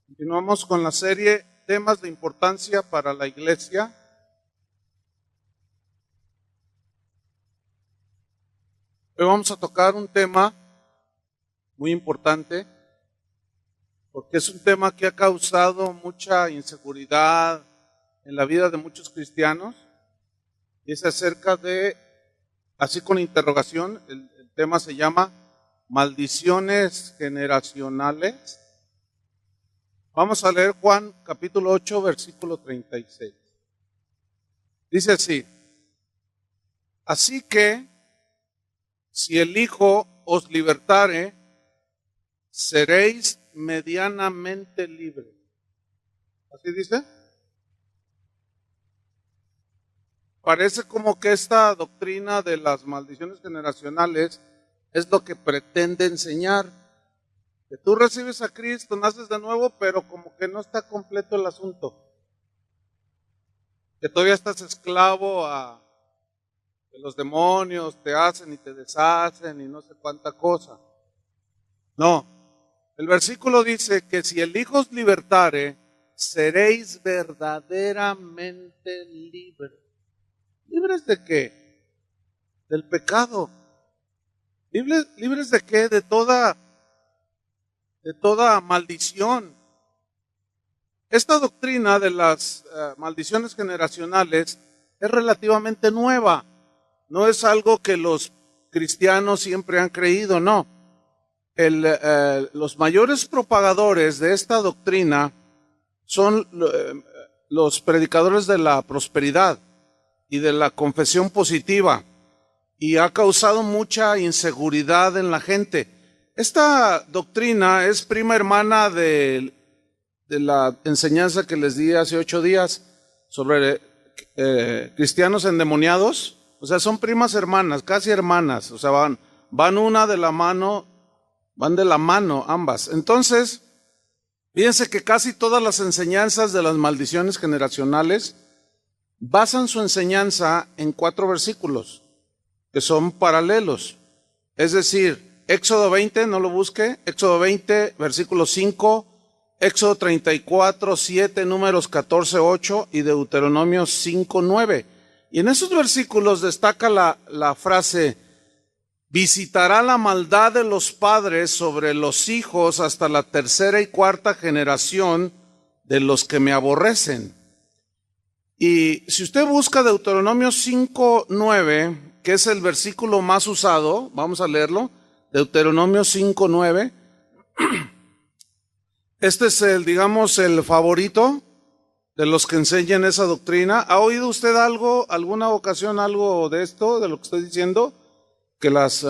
Continuamos con la serie Temas de importancia para la Iglesia. Hoy vamos a tocar un tema muy importante, porque es un tema que ha causado mucha inseguridad en la vida de muchos cristianos, y es acerca de, así con interrogación, el tema se llama maldiciones generacionales. Vamos a leer Juan capítulo 8, versículo 36. Dice así: así que, si el Hijo os libertare, seréis medianamente libres. ¿Así dice? Parece como que esta doctrina de las maldiciones generacionales es lo que pretende enseñar. Que tú recibes a Cristo, naces de nuevo, pero como que no está completo el asunto. Que todavía estás esclavo a que los demonios te hacen y te deshacen y no sé cuánta cosa. No, el versículo dice que si el Hijo os libertare, seréis verdaderamente libres. ¿Libres de qué? Del pecado. ¿Libres de qué? De toda maldición. Esta doctrina de las maldiciones generacionales es relativamente nueva. No es algo que los cristianos siempre han creído, no. Los mayores propagadores de esta doctrina son los predicadores de la prosperidad y de la confesión positiva, y ha causado mucha inseguridad en la gente. Esta doctrina es prima hermana de la enseñanza que les di hace 8 días sobre cristianos endemoniados. O sea, son primas hermanas, casi hermanas. O sea, van una de la mano, van de la mano ambas. Entonces, fíjense que casi todas las enseñanzas de las maldiciones generacionales basan su enseñanza en 4 versículos que son paralelos. Es decir, Éxodo 20, no lo busque, Éxodo 20, versículo 5, Éxodo 34, 7, Números 14, 8 y Deuteronomio 5, 9. Y en esos versículos destaca la frase: visitará la maldad de los padres sobre los hijos hasta la 3ª y 4ª generación de los que me aborrecen. Y si usted busca Deuteronomio 5, 9, que es el versículo más usado, vamos a leerlo. Deuteronomio 5, 9. Este es el favorito de los que enseñan esa doctrina. ¿Ha oído usted alguna ocasión algo de esto, de lo que estoy diciendo? Que las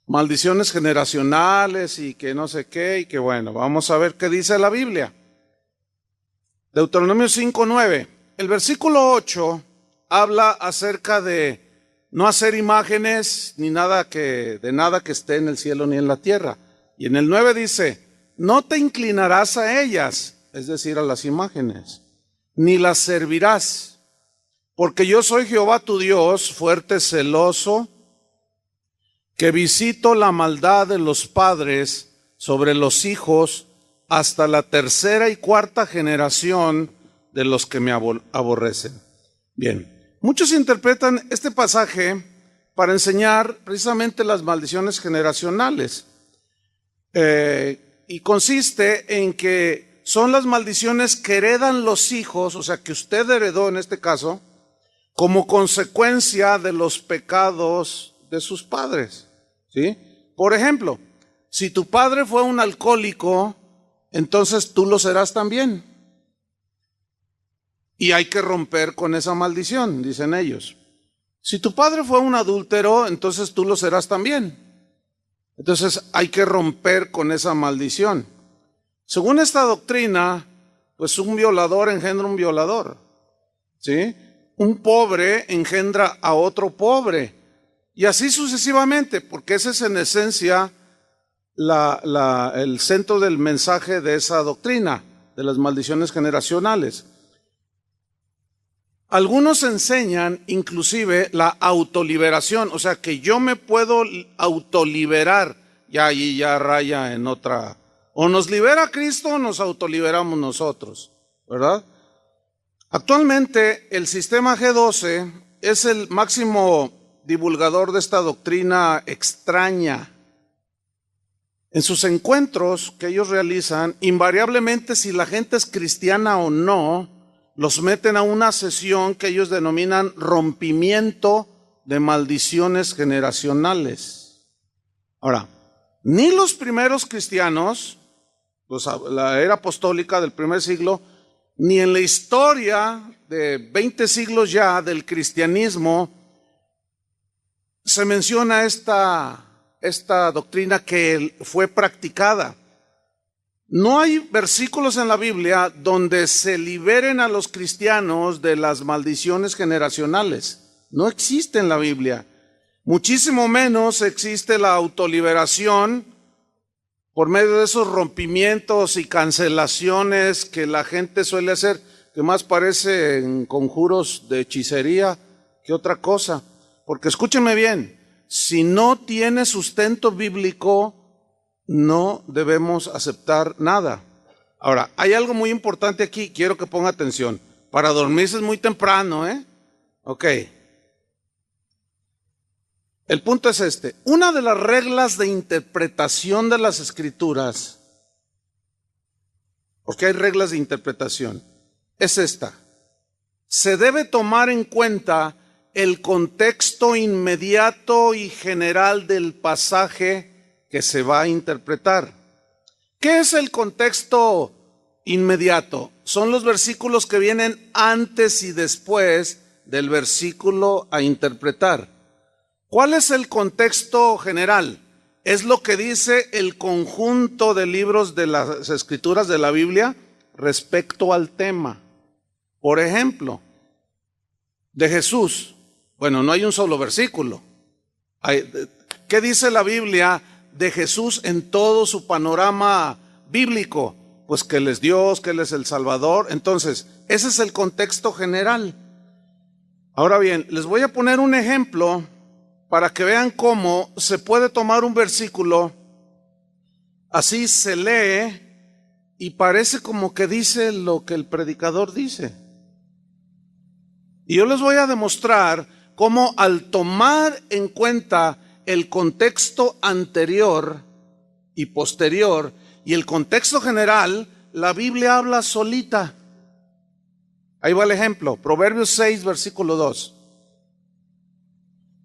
maldiciones generacionales y que no sé qué, y que bueno, vamos a ver qué dice la Biblia. Deuteronomio 5, 9. El versículo 8 habla acerca de no hacer imágenes ni de nada que esté en el cielo ni en la tierra. Y en el 9 dice: no te inclinarás a ellas, es decir, a las imágenes, ni las servirás, porque yo soy Jehová tu Dios, fuerte, celoso, que visito la maldad de los padres sobre los hijos hasta la 3ª y 4ª generación de los que me aborrecen. Bien. Muchos interpretan este pasaje para enseñar precisamente las maldiciones generacionales. Y consiste en que son las maldiciones que heredan los hijos, o sea, que usted heredó en este caso, como consecuencia de los pecados de sus padres. ¿Sí? Por ejemplo, si tu padre fue un alcohólico, entonces tú lo serás también. Y hay que romper con esa maldición, dicen ellos. Si tu padre fue un adúltero, entonces tú lo serás también. Entonces hay que romper con esa maldición. Según esta doctrina, pues un violador engendra un violador, ¿sí? Un pobre engendra a otro pobre. Y así sucesivamente, porque ese es en esencia el centro del mensaje de esa doctrina, de las maldiciones generacionales. Algunos enseñan inclusive la autoliberación, o sea que yo me puedo autoliberar, ya ahí ya raya en otra O nos libera Cristo o nos autoliberamos nosotros, ¿verdad? Actualmente el sistema G12 es el máximo divulgador de esta doctrina extraña. En sus encuentros que ellos realizan, invariablemente, si la gente es cristiana o no, los meten a una sesión que ellos denominan rompimiento de maldiciones generacionales. Ahora, ni los primeros cristianos, pues la era apostólica del primer siglo, ni en la historia de 20 siglos ya del cristianismo se menciona esta doctrina que fue practicada. No hay versículos en la Biblia donde se liberen a los cristianos de las maldiciones generacionales. No existe en la Biblia. Muchísimo menos existe la autoliberación por medio de esos rompimientos y cancelaciones que la gente suele hacer, que más parecen conjuros de hechicería que otra cosa. Porque escúchenme bien, si no tiene sustento bíblico, no debemos aceptar nada. Ahora, hay algo muy importante aquí, quiero que ponga atención. Para dormirse es muy temprano, ¿eh? Ok. El punto es este. Una de las reglas de interpretación de las Escrituras, porque hay reglas de interpretación, es esta. Se debe tomar en cuenta el contexto inmediato y general del pasaje que se va a interpretar. ¿Qué es el contexto inmediato? Son los versículos que vienen antes y después del versículo a interpretar. ¿Cuál es el contexto general? Es lo que dice el conjunto de libros de las Escrituras de la Biblia respecto al tema. Por ejemplo, de Jesús. Bueno, no hay un solo versículo. ¿Qué dice la Biblia de Jesús en todo su panorama bíblico? Pues que Él es Dios, que Él es el Salvador. Entonces, ese es el contexto general. Ahora bien, les voy a poner un ejemplo para que vean cómo se puede tomar un versículo, así se lee y parece como que dice lo que el predicador dice. Y yo les voy a demostrar cómo al tomar en cuenta el contexto anterior y posterior y el contexto general, la Biblia habla solita. Ahí va el ejemplo, Proverbios 6, versículo 2.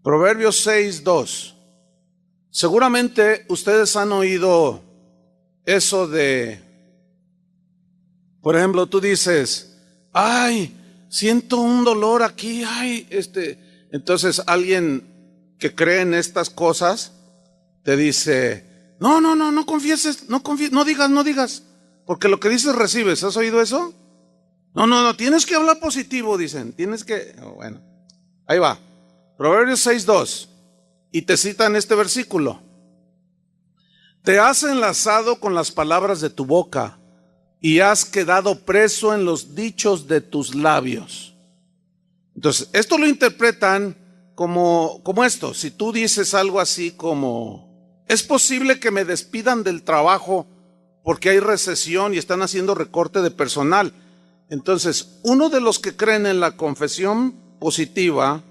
Proverbios 6, 2. Seguramente ustedes han oído eso de, por ejemplo, tú dices, ay, siento un dolor aquí, ay, Entonces alguien que cree en estas cosas te dice, no confieses, no digas, porque lo que dices recibes. ¿Has oído eso? No, tienes que hablar positivo, dicen, bueno, ahí va. Proverbios 6:2, y te citan este versículo. Te has enlazado con las palabras de tu boca y has quedado preso en los dichos de tus labios. Entonces, esto lo interpretan como esto. Si tú dices algo así como, es posible que me despidan del trabajo porque hay recesión y están haciendo recorte de personal. Entonces, uno de los que creen en la confesión positiva,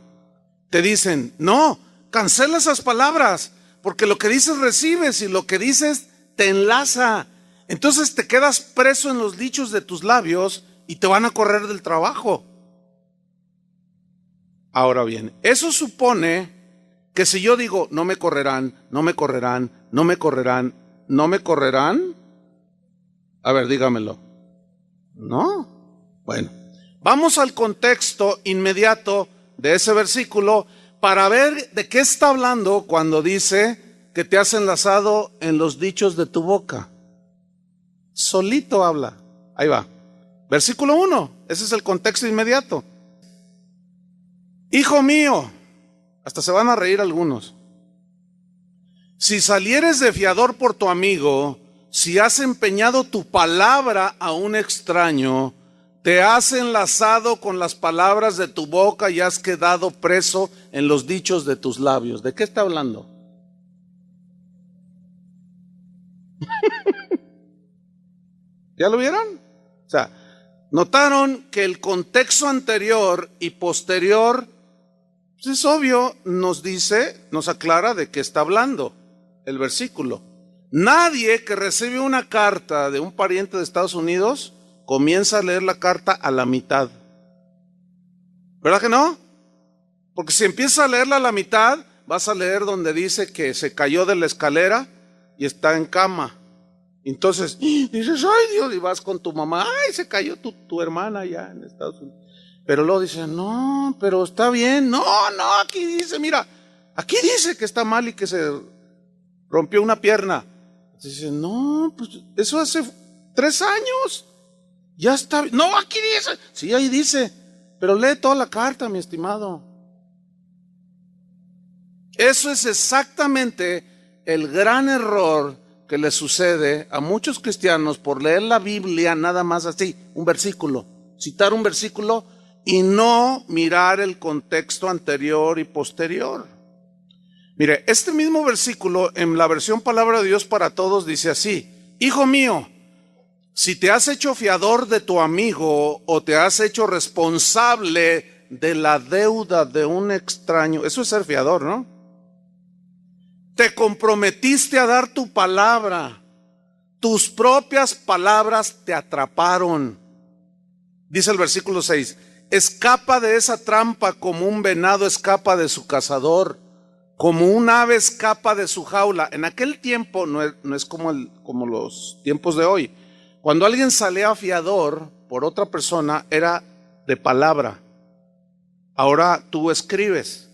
te dicen, no, cancela esas palabras, porque lo que dices recibes y lo que dices te enlaza. Entonces te quedas preso en los dichos de tus labios y te van a correr del trabajo. Ahora bien, eso supone que si yo digo, no me correrán, a ver, dígamelo. No. Bueno, vamos al contexto inmediato de ese versículo para ver de qué está hablando cuando dice que te has enlazado en los dichos de tu boca. Solito habla. Ahí va. Versículo 1. Ese es el contexto inmediato. Hijo mío, hasta se van a reír algunos. Si salieres de fiador por tu amigo, si has empeñado tu palabra a un extraño, te has enlazado con las palabras de tu boca y has quedado preso en los dichos de tus labios. ¿De qué está hablando? ¿Ya lo vieron? O sea, notaron que el contexto anterior y posterior, pues es obvio, nos dice, nos aclara de qué está hablando el versículo. Nadie que recibe una carta de un pariente de Estados Unidos comienza a leer la carta a la mitad. ¿Verdad que no? Porque si empiezas a leerla a la mitad, vas a leer donde dice que se cayó de la escalera y está en cama. Entonces, dices, ay Dios, y vas con tu mamá, ay, se cayó tu hermana allá en Estados Unidos. Pero luego dice, no, pero está bien, no, aquí dice, mira, aquí dice que está mal y que se rompió una pierna. Dice, no, pues eso hace 3 años, ya está bien. No, aquí dice, sí, ahí dice, pero lee toda la carta, mi estimado. Eso es exactamente el gran error que le sucede a muchos cristianos por leer la Biblia nada más así, un versículo, citar un versículo y no mirar el contexto anterior y posterior. Mire, este mismo versículo en la versión Palabra de Dios para Todos dice así: hijo mío, si te has hecho fiador de tu amigo o te has hecho responsable de la deuda de un extraño, eso es ser fiador, ¿no? Te comprometiste a dar tu palabra, tus propias palabras te atraparon. Dice el versículo 6, escapa de esa trampa como un venado escapa de su cazador, como un ave escapa de su jaula. En aquel tiempo no es como los tiempos de hoy. Cuando alguien salía fiador por otra persona era de palabra. Ahora tú escribes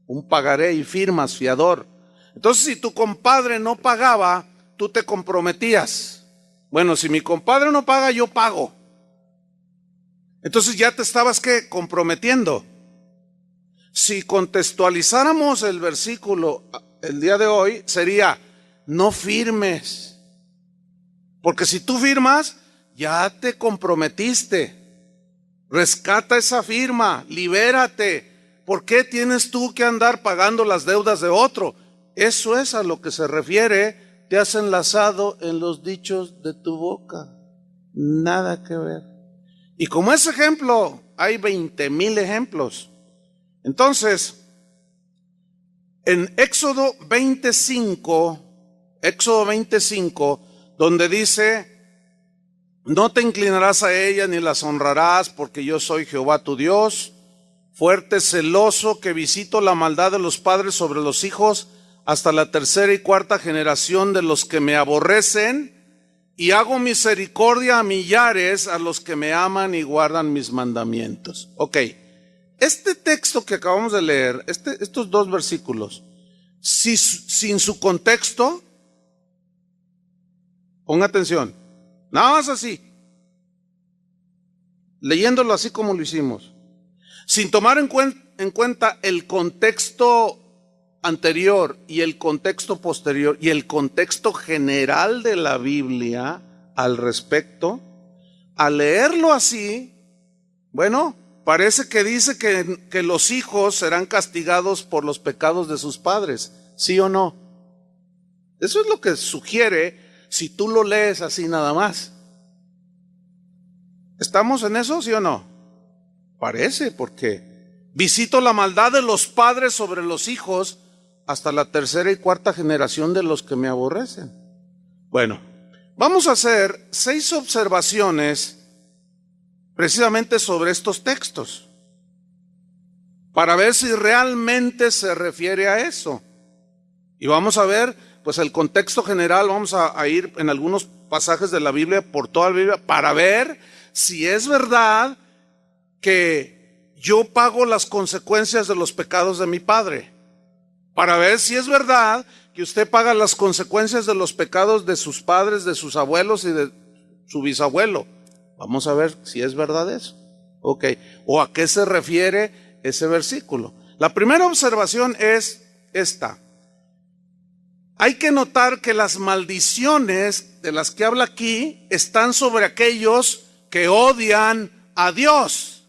un pagaré y firmas fiador. Entonces, si tu compadre no pagaba, tú te comprometías. Bueno, si mi compadre no paga, yo pago. Entonces ya te estabas comprometiendo. Si contextualizáramos el versículo el día de hoy, sería: no firmes. Porque si tú firmas, ya te comprometiste. Rescata esa firma, libérate. ¿Por qué tienes tú que andar pagando las deudas de otro? Eso es a lo que se refiere, te has enlazado en los dichos de tu boca. Nada que ver. Y como ese ejemplo, hay 20,000 ejemplos. Entonces, en Éxodo 25, donde dice, no te inclinarás a ella ni las honrarás, porque yo soy Jehová tu Dios, fuerte, celoso, que visito la maldad de los padres sobre los hijos, hasta la 3ª y 4ª generación de los que me aborrecen, y hago misericordia a millares a los que me aman y guardan mis mandamientos. Ok, este texto que acabamos de leer, estos 2 versículos, sin su contexto, ponga atención, nada más así, leyéndolo así como lo hicimos, sin tomar en cuenta el contexto anterior y el contexto posterior y el contexto general de la Biblia al respecto, al leerlo así, bueno, parece que dice que los hijos serán castigados por los pecados de sus padres, ¿sí o no? Eso es lo que sugiere si tú lo lees así nada más. ¿Estamos en eso, sí o no? Parece, porque visito la maldad de los padres sobre los hijos hasta la 3ª y 4ª generación de los que me aborrecen. Bueno, vamos a hacer 6 observaciones precisamente sobre estos textos, para ver si realmente se refiere a eso. Y vamos a ver, pues el contexto general, vamos a ir en algunos pasajes de la Biblia, por toda la Biblia, para ver si es verdad que yo pago las consecuencias de los pecados de mi padre. Para ver si es verdad que usted paga las consecuencias de los pecados de sus padres, de sus abuelos y de su bisabuelo. Vamos a ver si es verdad eso. Ok. ¿O a qué se refiere ese versículo? La primera observación es esta. Hay que notar que las maldiciones de las que habla aquí están sobre aquellos que odian a Dios.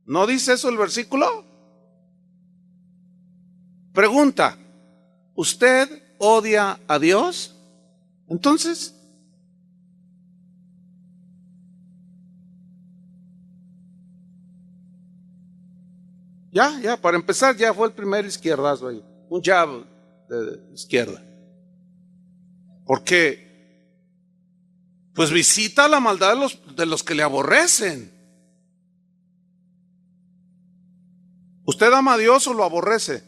¿No dice eso el versículo? Pregunta, ¿usted odia a Dios? Entonces, Ya, para empezar, ya fue el primer izquierdazo ahí. Un jab de izquierda. Porque, pues visita la maldad de los que le aborrecen. ¿Usted ama a Dios o lo aborrece?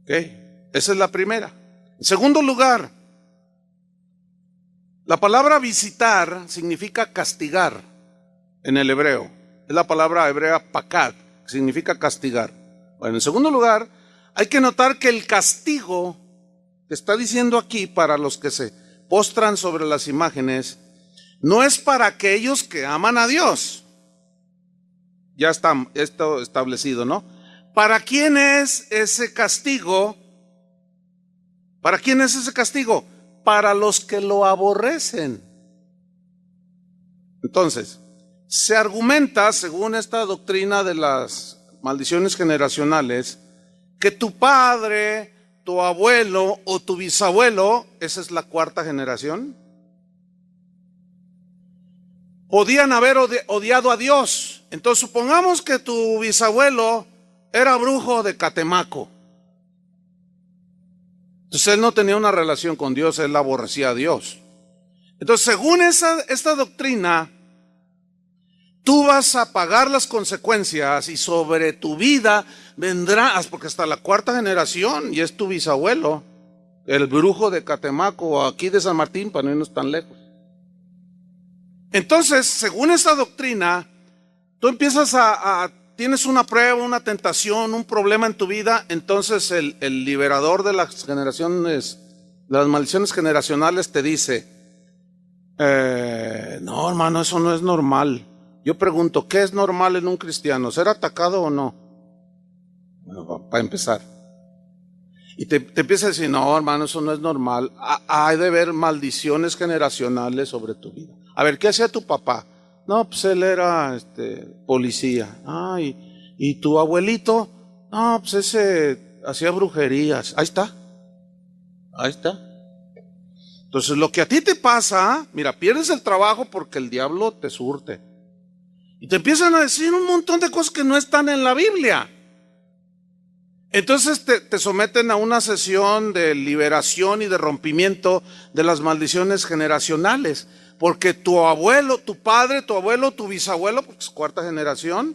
Ok, esa es la primera. En segundo lugar, la palabra visitar significa castigar en el hebreo. Es la palabra hebrea pakad, que significa castigar. Bueno, en segundo lugar, hay que notar que el castigo que está diciendo aquí para los que se postran sobre las imágenes no es para aquellos que aman a Dios. Ya está esto establecido, ¿no? ¿Para quién es ese castigo? ¿Para quién es ese castigo? Para los que lo aborrecen. Entonces, se argumenta, según esta doctrina de las maldiciones generacionales, que tu padre, tu abuelo o tu bisabuelo, esa es la cuarta generación, podían haber odiado a Dios. Entonces, supongamos que tu bisabuelo era brujo de Catemaco. Entonces, él no tenía una relación con Dios, él aborrecía a Dios. Entonces, según esta doctrina, tú vas a pagar las consecuencias y sobre tu vida vendrás, porque hasta la cuarta generación, y es tu bisabuelo, el brujo de Catemaco o aquí de San Martín, para no irnos tan lejos. Entonces, según esta doctrina, tú empiezas tienes una prueba, una tentación, un problema en tu vida, entonces el liberador de las generaciones, de las maldiciones generacionales te dice, no hermano, eso no es normal. Yo pregunto, ¿qué es normal en un cristiano? ¿Ser atacado o no? Bueno, para empezar. Y te empieza a decir, no hermano, eso no es normal. Hay de haber maldiciones generacionales sobre tu vida. A ver, ¿qué hacía tu papá? No, pues él era policía. ¿Y tu abuelito? No, pues ese hacía brujerías. Ahí está. Entonces lo que a ti te pasa, mira, pierdes el trabajo porque el diablo te surte. Y te empiezan a decir un montón de cosas que no están en la Biblia. Entonces te someten a una sesión de liberación y de rompimiento de las maldiciones generacionales. Porque tu abuelo, tu padre, tu abuelo, tu bisabuelo, porque es cuarta generación,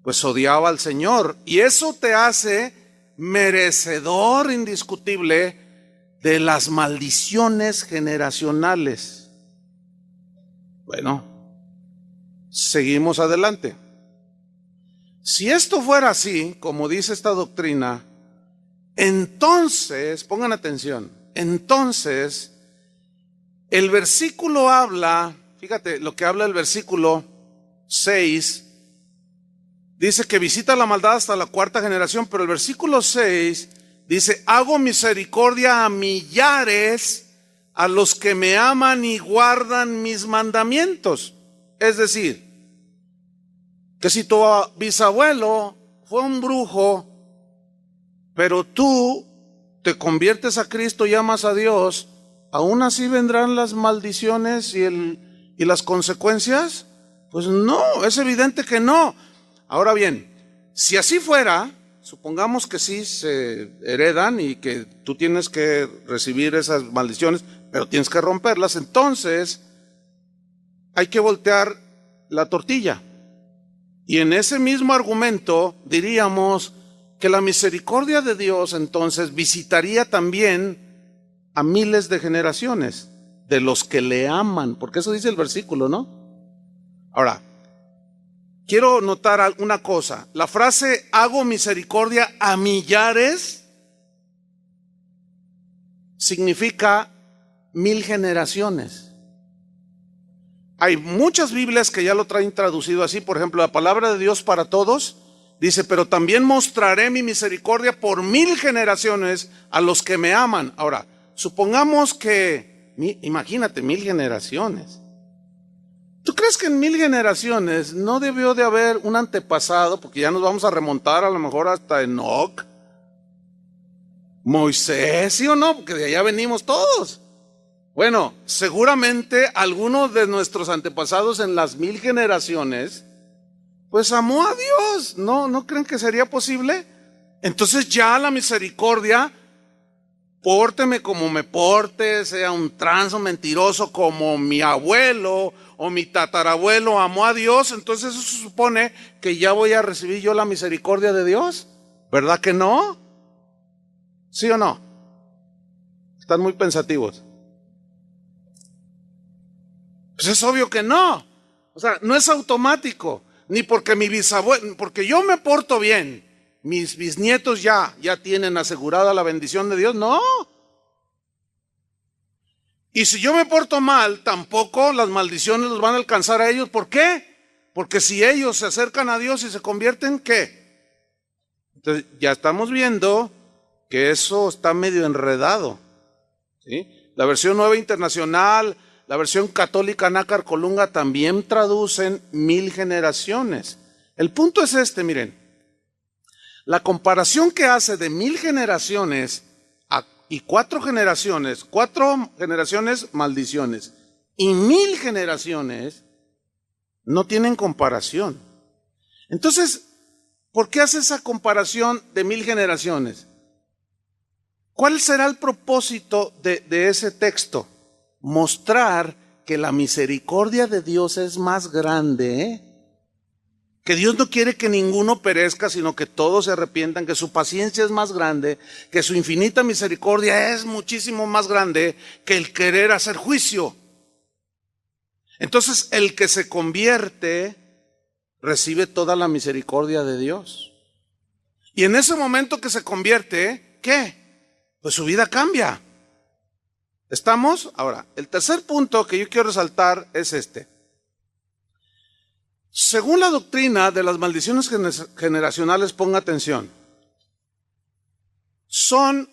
pues odiaba al Señor. Y eso te hace merecedor indiscutible de las maldiciones generacionales. Bueno, seguimos adelante. Si esto fuera así, como dice esta doctrina, entonces, pongan atención, entonces el versículo habla, fíjate lo que habla el versículo 6, dice que visita la maldad hasta la cuarta generación, pero el versículo 6 dice, hago misericordia a millares a los que me aman y guardan mis mandamientos. Es decir, que si tu bisabuelo fue un brujo, pero tú te conviertes a Cristo y amas a Dios, ¿aún así vendrán las maldiciones y las consecuencias? Pues no, es evidente que no. Ahora bien, si así fuera, supongamos que sí se heredan y que tú tienes que recibir esas maldiciones, pero tienes que romperlas, entonces hay que voltear la tortilla. Y en ese mismo argumento diríamos que la misericordia de Dios entonces visitaría también a miles de generaciones de los que le aman, porque eso dice el versículo, ¿no? Ahora, quiero notar una cosa. La frase hago misericordia a millares significa 1000 generaciones. Hay muchas Biblias que ya lo traen traducido así. Por ejemplo, la palabra de Dios para todos dice, pero también mostraré mi misericordia por 1000 generaciones a los que me aman. Ahora, supongamos que, imagínate, 1000 generaciones. ¿Tú crees que en 1000 generaciones no debió de haber un antepasado? Porque ya nos vamos a remontar a lo mejor hasta Enoc, Moisés, ¿sí o no? Porque de allá venimos todos. Bueno, seguramente algunos de nuestros antepasados en las 1000 generaciones pues amó a Dios. ¿No creen que sería posible? Entonces ya la misericordia, pórteme como me porte, sea un transo mentiroso como mi abuelo o mi tatarabuelo amó a Dios, entonces eso se supone que ya voy a recibir yo la misericordia de Dios. ¿Verdad que no? ¿Sí o no? Están muy pensativos. Pues es obvio que no. O sea, no es automático. Ni porque mi bisabuelo, porque yo me porto bien, mis bisnietos ya tienen asegurada la bendición de Dios. No. Y si yo me porto mal, tampoco las maldiciones los van a alcanzar a ellos. ¿Por qué? Porque si ellos se acercan a Dios y se convierten, ¿qué? Entonces ya estamos viendo que eso está medio enredado, ¿sí? La versión Nueva Internacional, la versión católica Nácar Colunga también traducen 1000 generaciones. El punto es este, miren. La comparación que hace de 1000 generaciones y 4 generaciones maldiciones y 1000 generaciones no tienen comparación. Entonces, ¿por qué hace esa comparación de 1000 generaciones? ¿Cuál será el propósito de ese texto? Mostrar que la misericordia de Dios es más grande, que Dios no quiere que ninguno perezca, sino que todos se arrepientan, que su paciencia es más grande, que su infinita misericordia es muchísimo más grande que el querer hacer juicio. Entonces, el que se convierte recibe toda la misericordia de Dios. Y en ese momento que se convierte, ¿qué? Pues su vida cambia. ¿Estamos? Ahora, el tercer punto que yo quiero resaltar es este. Según la doctrina de las maldiciones generacionales, ponga atención, son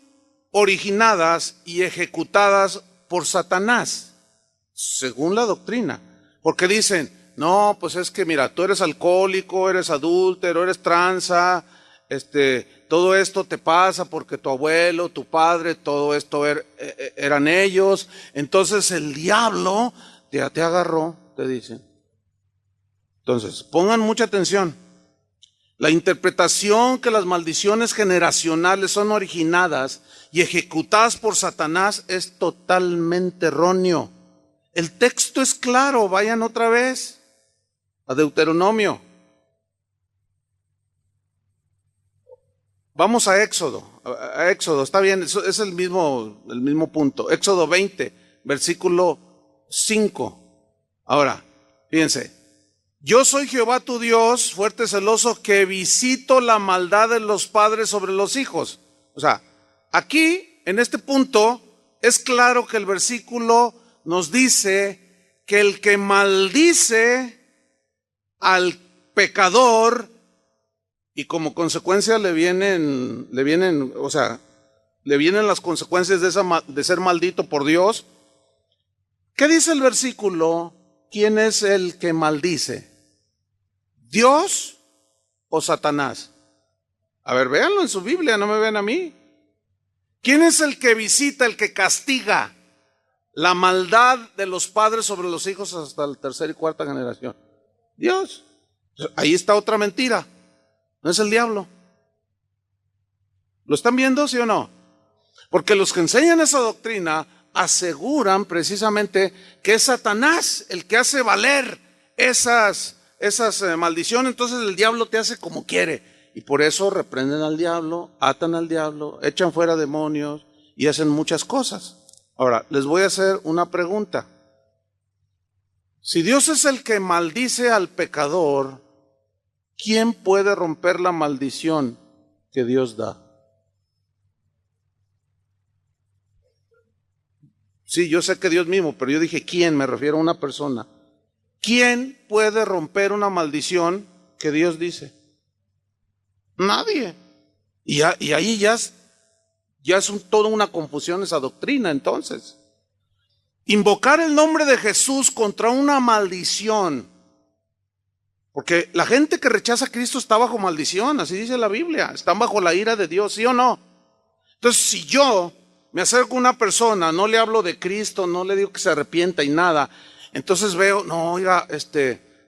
originadas y ejecutadas por Satanás, según la doctrina. Porque dicen, no, pues es que mira, tú eres alcohólico, eres adúltero, eres tranza, todo esto te pasa porque tu abuelo, tu padre, todo esto eran ellos. Entonces el diablo te agarró, te dicen. Entonces, pongan mucha atención. La interpretación que las maldiciones generacionales son originadas y ejecutadas por Satanás es totalmente erróneo. El texto es claro, vayan otra vez a Deuteronomio. Vamos a Éxodo. A Éxodo, está bien, es el mismo punto. Éxodo 20, versículo 5. Ahora, fíjense. Yo soy Jehová tu Dios, fuerte celoso, que visito la maldad de los padres sobre los hijos. O sea, aquí, en este punto, es claro que el versículo nos dice que el que maldice al pecador y como consecuencia le vienen las consecuencias de ser maldito por Dios. ¿Qué dice el versículo? ¿Quién es el que maldice? ¿Dios o Satanás? A ver, véanlo en su Biblia, no me ven a mí. ¿Quién es el que visita, el que castiga la maldad de los padres sobre los hijos hasta la tercera y cuarta generación? Dios. Ahí está otra mentira. No es el diablo. ¿Lo están viendo, sí o no? Porque los que enseñan esa doctrina aseguran precisamente que es Satanás el que hace valer esas maldiciones. Entonces el diablo te hace como quiere y por eso reprenden al diablo, atan al diablo, echan fuera demonios y hacen muchas cosas. Ahora, les voy a hacer una pregunta. Si Dios es el que maldice al pecador, ¿quién puede romper la maldición que Dios da? Sí, yo sé que Dios mismo, pero yo dije ¿quién? Me refiero a una persona. ¿Quién puede romper una maldición que Dios dice? Nadie. Y ahí ya es toda una confusión esa doctrina entonces. Invocar el nombre de Jesús contra una maldición. Porque la gente que rechaza a Cristo está bajo maldición, así dice la Biblia. Están bajo la ira de Dios, ¿sí o no? Entonces si yo me acerco a una persona, no le hablo de Cristo, no le digo que se arrepienta y nada. Entonces veo, no, oiga,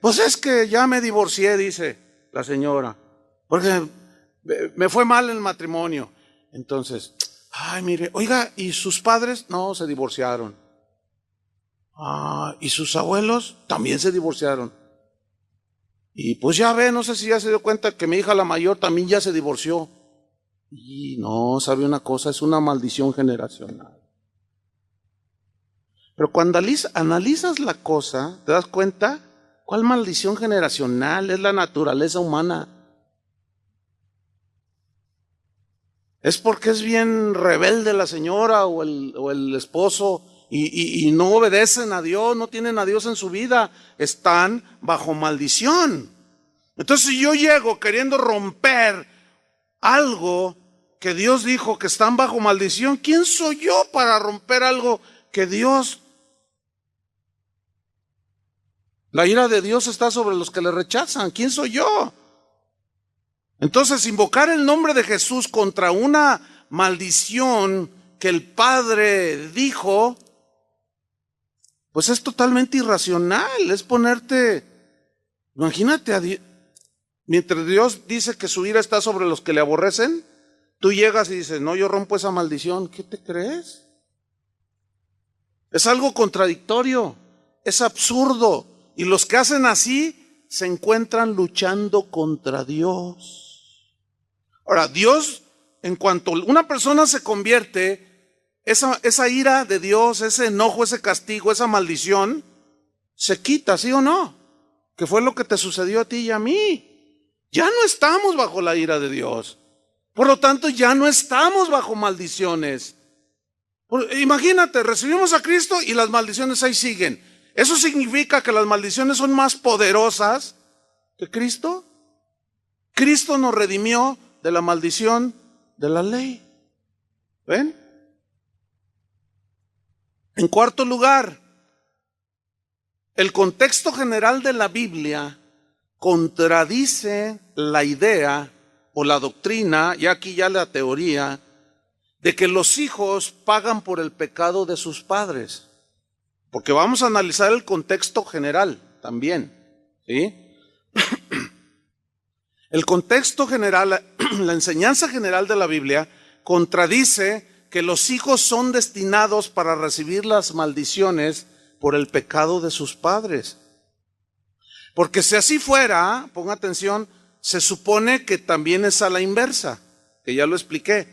Pues es que ya me divorcié, dice la señora, porque me fue mal el matrimonio. Entonces, ay, mire, oiga, ¿y sus padres? No, se divorciaron. Ah, ¿y sus abuelos? También se divorciaron. Y pues ya ve, no sé si ya se dio cuenta que mi hija la mayor también ya se divorció. Y no, sabe una cosa, es una maldición generacional. Pero cuando analizas la cosa, te das cuenta, ¿cuál maldición generacional? Es la naturaleza humana. Es porque es bien rebelde la señora o el esposo y no obedecen a Dios, no tienen a Dios en su vida, están bajo maldición. Entonces, si yo llego queriendo romper algo que Dios dijo que están bajo maldición, ¿quién soy yo para romper algo que Dios? La ira de Dios está sobre los que le rechazan. ¿Quién soy yo? Entonces, invocar el nombre de Jesús contra una maldición que el Padre dijo, pues es totalmente irracional. Es ponerte, imagínate a Dios, mientras Dios dice que su ira está sobre los que le aborrecen, tú llegas y dices, no, yo rompo esa maldición. ¿Qué te crees? Es algo contradictorio, es absurdo. Y los que hacen así se encuentran luchando contra Dios. Ahora, Dios, en cuanto una persona se convierte, esa ira de Dios, ese enojo, ese castigo, esa maldición, se quita, ¿sí o no? Que fue lo que te sucedió a ti y a mí. Ya no estamos bajo la ira de Dios. Por lo tanto, ya no estamos bajo maldiciones. Imagínate, recibimos a Cristo y las maldiciones ahí siguen. ¿Eso significa que las maldiciones son más poderosas que Cristo? Cristo nos redimió de la maldición de la ley. ¿Ven? En cuarto lugar, el contexto general de la Biblia contradice la idea o la doctrina, y aquí ya la teoría, de que los hijos pagan por el pecado de sus padres. Porque vamos a analizar el contexto general también, ¿sí? El contexto general, la enseñanza general de la Biblia, contradice que los hijos son destinados para recibir las maldiciones por el pecado de sus padres. Porque si así fuera, ponga atención, se supone que también es a la inversa, que ya lo expliqué.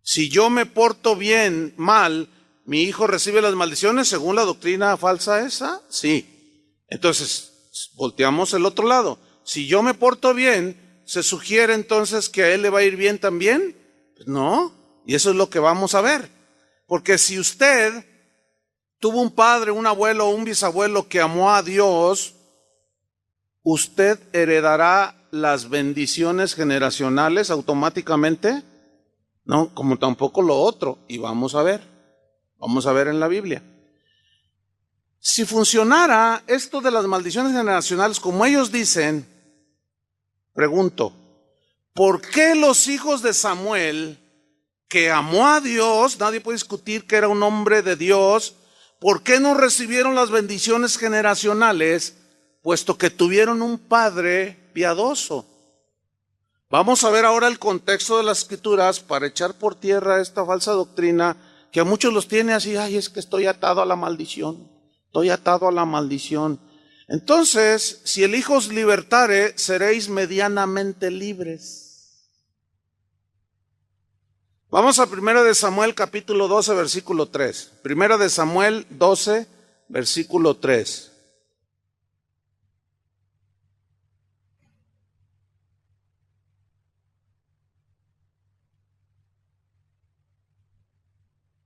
Si yo me porto bien, mal, ¿mi hijo recibe las maldiciones según la doctrina falsa esa? Sí. Entonces, volteamos el otro lado. Si yo me porto bien, ¿se sugiere entonces que a él le va a ir bien también? Pues no. Y eso es lo que vamos a ver. Porque si usted tuvo un padre, un abuelo o un bisabuelo que amó a Dios, ¿usted heredará las bendiciones generacionales automáticamente? No, como tampoco lo otro. Y vamos a ver. Vamos a ver en la Biblia. Si funcionara esto de las maldiciones generacionales como ellos dicen, pregunto, ¿por qué los hijos de Samuel, que amó a Dios, nadie puede discutir que era un hombre de Dios, ¿por qué no recibieron las bendiciones generacionales, puesto que tuvieron un padre piadoso? Vamos a ver ahora el contexto de las Escrituras para echar por tierra esta falsa doctrina que a muchos los tiene así, ay, es que estoy atado a la maldición, estoy atado a la maldición. Entonces, si el Hijo os libertare, seréis medianamente libres. Vamos a 1 de Samuel capítulo 12, versículo 3. 1 de Samuel 12, versículo 3.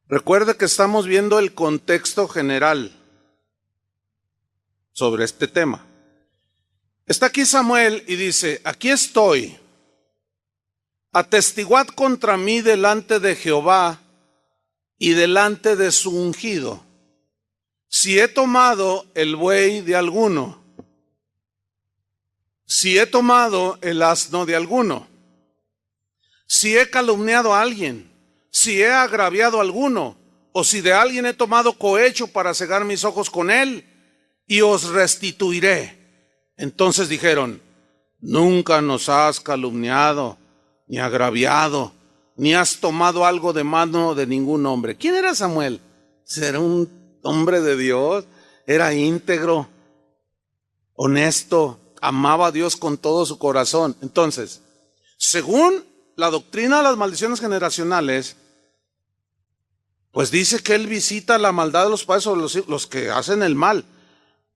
Recuerde que estamos viendo el contexto general sobre este tema. Está aquí Samuel y dice, aquí estoy, atestiguad contra mí delante de Jehová y delante de su ungido, si he tomado el buey de alguno, si he tomado el asno de alguno, si he calumniado a alguien, si he agraviado a alguno, o si de alguien he tomado cohecho para cegar mis ojos con él, y os restituiré. Entonces dijeron: nunca nos has calumniado, ni agraviado, ni has tomado algo de mano de ningún hombre. ¿Quién era Samuel? Era un hombre de Dios, era íntegro, honesto, amaba a Dios con todo su corazón. Entonces, según la doctrina de las maldiciones generacionales, pues dice que Él visita la maldad de los padres sobre los que hacen el mal.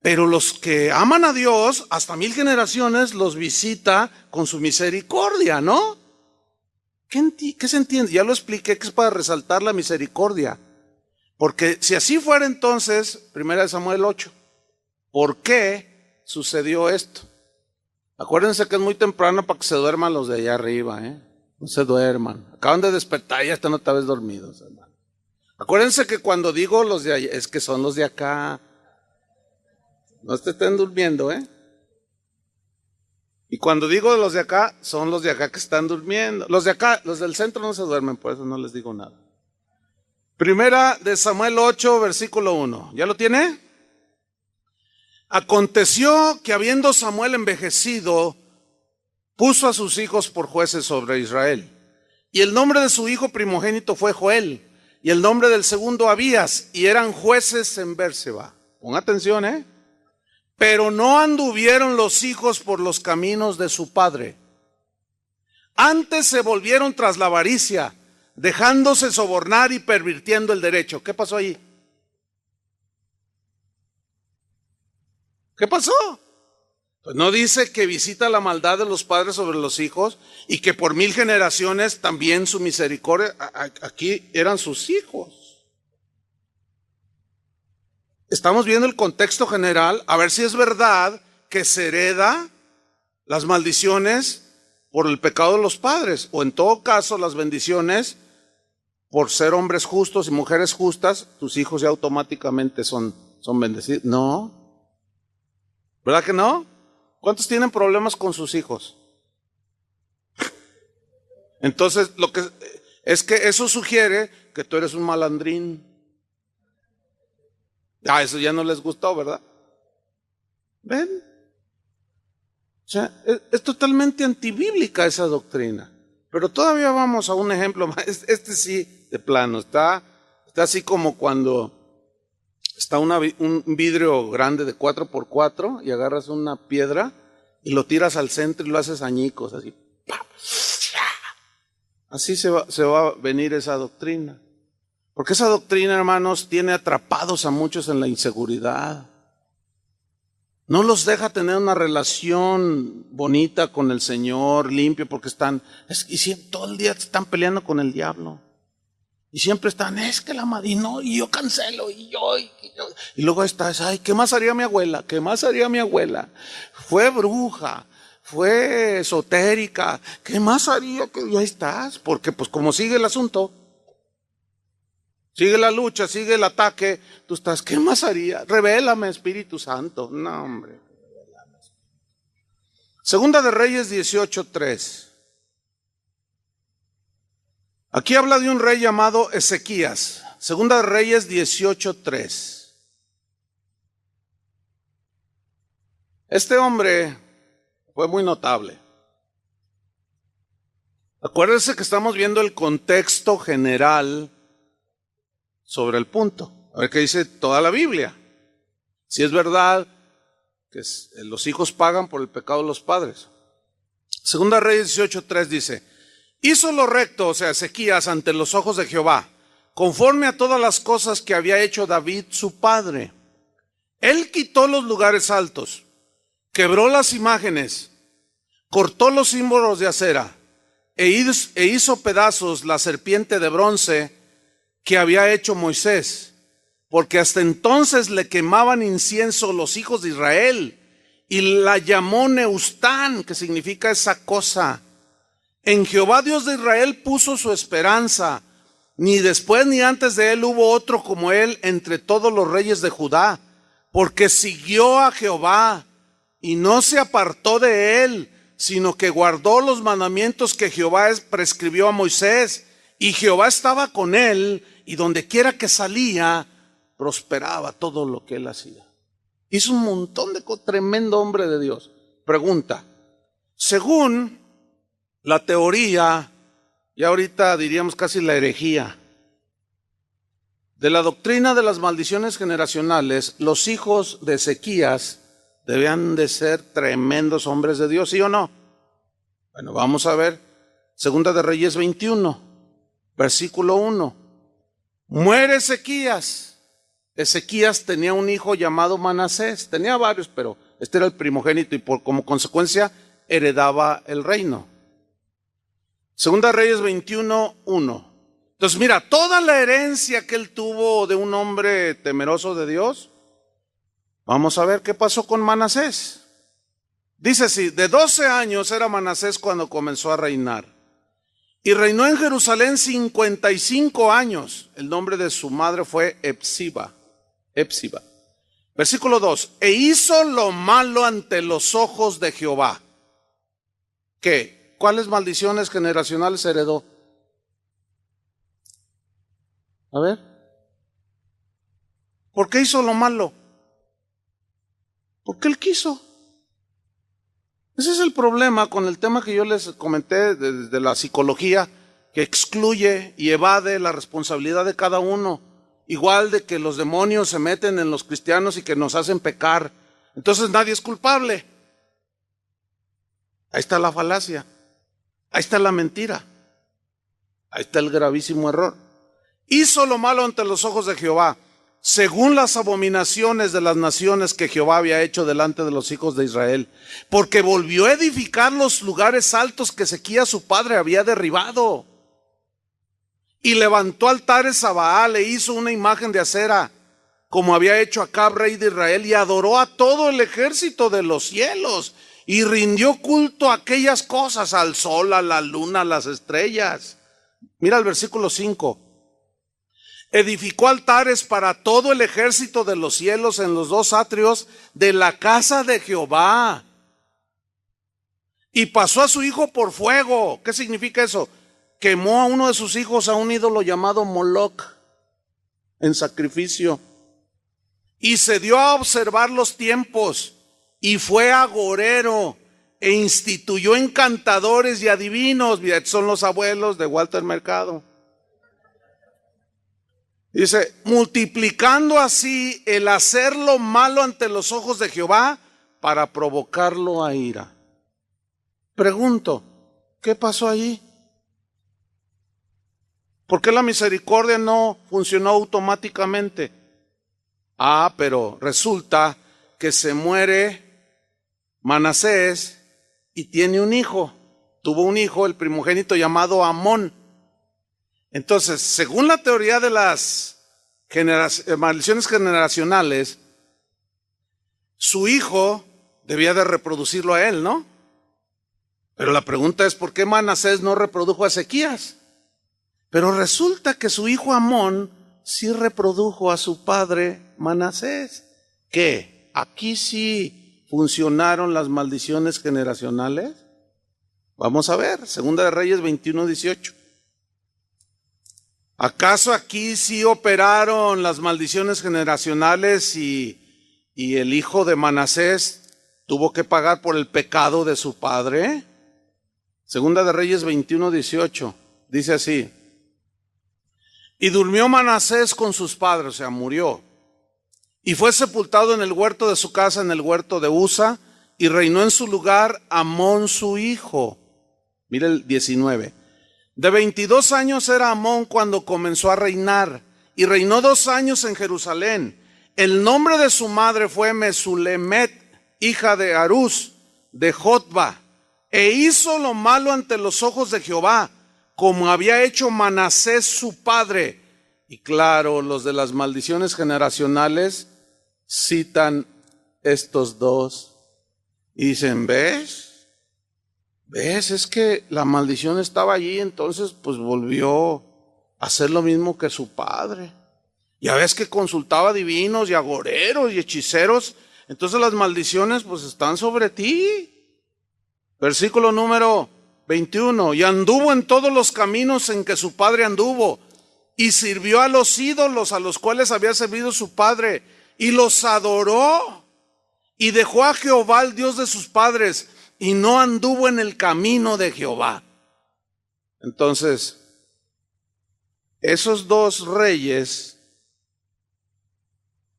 Pero los que aman a Dios, hasta 1000 generaciones, los visita con su misericordia, ¿no? ¿Qué se entiende? Ya lo expliqué, que es para resaltar la misericordia. Porque si así fuera entonces, 1 Samuel 8, ¿por qué sucedió esto? Acuérdense que es muy temprano para que se duerman los de allá arriba, ¿eh? No se duerman. Acaban de despertar y ya están otra vez dormidos, hermano. Acuérdense que cuando digo los de allá, es que son los de acá. No te estén durmiendo, ¿eh? Y cuando digo los de acá, son los de acá que están durmiendo. Los de acá, los del centro no se duermen, por eso no les digo nada. 1 Samuel 8, versículo 1. ¿Ya lo tiene? Aconteció que habiendo Samuel envejecido, puso a sus hijos por jueces sobre Israel. Y el nombre de su hijo primogénito fue Joel, y el nombre del segundo Abías, y eran jueces en Bérseba. Pon atención, ¿eh? Pero no anduvieron los hijos por los caminos de su padre. Antes se volvieron tras la avaricia, dejándose sobornar y pervirtiendo el derecho. ¿Qué pasó ahí? ¿Qué pasó? Pues no dice que visita la maldad de los padres sobre los hijos y que por 1000 generaciones también su misericordia. Aquí eran sus hijos. Estamos viendo el contexto general, a ver si es verdad que se hereda las maldiciones por el pecado de los padres, o en todo caso las bendiciones por ser hombres justos y mujeres justas, tus hijos ya automáticamente son bendecidos. No, ¿verdad que no? ¿Cuántos tienen problemas con sus hijos? Entonces, lo que es que eso sugiere que tú eres un malandrín. Eso ya no les gustó, ¿verdad? ¿Ven? O sea, es totalmente antibíblica esa doctrina. Pero todavía vamos a un ejemplo más. Este sí, de plano, está así como cuando está un vidrio grande de 4x4 y agarras una piedra y lo tiras al centro y lo haces añicos, así. Así se va a venir esa doctrina. Porque esa doctrina, hermanos, tiene atrapados a muchos en la inseguridad. No los deja tener una relación bonita con el Señor, limpio, porque todo el día están peleando con el diablo. Y siempre están, es que la madre, y yo cancelo, y luego estás, ay, ¿qué más haría mi abuela? ¿Qué más haría mi abuela? Fue bruja, fue esotérica, ¿qué más haría? Y ahí estás, porque pues como sigue el asunto, sigue la lucha, sigue el ataque, tú estás, ¿qué más haría? Revélame, Espíritu Santo. No, hombre. Segunda de Reyes 18:3. Aquí habla de un rey llamado Ezequías. Segunda de Reyes 18:3. Este hombre fue muy notable. Acuérdense que estamos viendo el contexto general sobre el punto. A ver qué dice toda la Biblia. Si es verdad que los hijos pagan por el pecado de los padres. Segunda Reyes 18:3 dice: hizo lo recto, o sea, Ezequías, ante los ojos de Jehová, conforme a todas las cosas que había hecho David su padre. Él quitó los lugares altos, quebró las imágenes, cortó los símbolos de acera, e hizo pedazos la serpiente de bronce que había hecho Moisés, porque hasta entonces le quemaban incienso los hijos de Israel, y la llamó Neustán, que significa esa cosa. En Jehová Dios de Israel puso su esperanza, ni después ni antes de él hubo otro como él entre todos los reyes de Judá, porque siguió a Jehová y no se apartó de él, sino que guardó los mandamientos que Jehová prescribió a Moisés, y Jehová estaba con él, y donde quiera que salía, prosperaba todo lo que él hacía. Hizo un montón de tremendo hombre de Dios. Pregunta. Según la teoría, y ahorita diríamos casi la herejía, de la doctrina de las maldiciones generacionales, los hijos de Ezequías debían de ser tremendos hombres de Dios, ¿sí o no? Bueno, vamos a ver. Segunda de Reyes 21, versículo 1. Muere Ezequías. Ezequías tenía un hijo llamado Manasés. Tenía varios, pero este era el primogénito y como consecuencia heredaba el reino. Segunda de Reyes 21, 1. Entonces mira, toda la herencia que él tuvo de un hombre temeroso de Dios, vamos a ver qué pasó con Manasés. Dice así, de 12 años era Manasés cuando comenzó a reinar. Y reinó en Jerusalén 55 años. El nombre de su madre fue Epsiba. Versículo 2. E hizo lo malo ante los ojos de Jehová. ¿Qué? ¿Cuáles maldiciones generacionales heredó? A ver. ¿Por qué hizo lo malo? Porque él quiso. Ese es el problema con el tema que yo les comenté de la psicología, que excluye y evade la responsabilidad de cada uno. Igual de que los demonios se meten en los cristianos y que nos hacen pecar. Entonces nadie es culpable. Ahí está la falacia. Ahí está la mentira. Ahí está el gravísimo error. Hizo lo malo ante los ojos de Jehová, según las abominaciones de las naciones que Jehová había hecho delante de los hijos de Israel, porque volvió a edificar los lugares altos que Ezequías su padre había derribado. Y levantó altares a Baal e hizo una imagen de acera, como había hecho Acab, rey de Israel, y adoró a todo el ejército de los cielos, y rindió culto a aquellas cosas, al sol, a la luna, a las estrellas. Mira el versículo 5. Edificó altares para todo el ejército de los cielos en los dos atrios de la casa de Jehová. Y pasó a su hijo por fuego. ¿Qué significa eso? Quemó a uno de sus hijos a un ídolo llamado Moloc en sacrificio. Y se dio a observar los tiempos y fue agorero e instituyó encantadores y adivinos. Son los abuelos de Walter Mercado. Dice, multiplicando así el hacer lo malo ante los ojos de Jehová para provocarlo a ira. Pregunto, ¿qué pasó allí? ¿Por qué la misericordia no funcionó automáticamente? Pero resulta que se muere Manasés y tiene un hijo. Tuvo un hijo, el primogénito llamado Amón. Entonces, según la teoría de las maldiciones generacionales, su hijo debía de reproducirlo a él, ¿no? Pero la pregunta es, ¿por qué Manasés no reprodujo a Ezequías? Pero resulta que su hijo Amón sí reprodujo a su padre Manasés. ¿Qué? ¿Aquí sí funcionaron las maldiciones generacionales? Vamos a ver, Segunda de Reyes 21, 18. ¿Acaso aquí sí operaron las maldiciones generacionales y el hijo de Manasés tuvo que pagar por el pecado de su padre? Segunda de Reyes 21, 18. Dice así. Y durmió Manasés con sus padres, o sea, murió. Y fue sepultado en el huerto de su casa, en el huerto de Usa, y reinó en su lugar Amón su hijo. Mire el 19. De 22 años era Amón cuando comenzó a reinar, y reinó 2 años en Jerusalén. El nombre de su madre fue Mesulemet, hija de Harús, de Jotba, e hizo lo malo ante los ojos de Jehová, como había hecho Manasés su padre. Y claro, los de las maldiciones generacionales citan estos dos. Y dicen, ¿ves? Es que la maldición estaba allí, entonces pues volvió a hacer lo mismo que su padre. Ya ves que consultaba divinos y agoreros y hechiceros, entonces las maldiciones pues están sobre ti. Versículo número 21. Y anduvo en todos los caminos en que su padre anduvo, y sirvió a los ídolos a los cuales había servido su padre, y los adoró. y dejó a Jehová, el Dios de sus padres, y no anduvo en el camino de Jehová. Entonces, esos dos reyes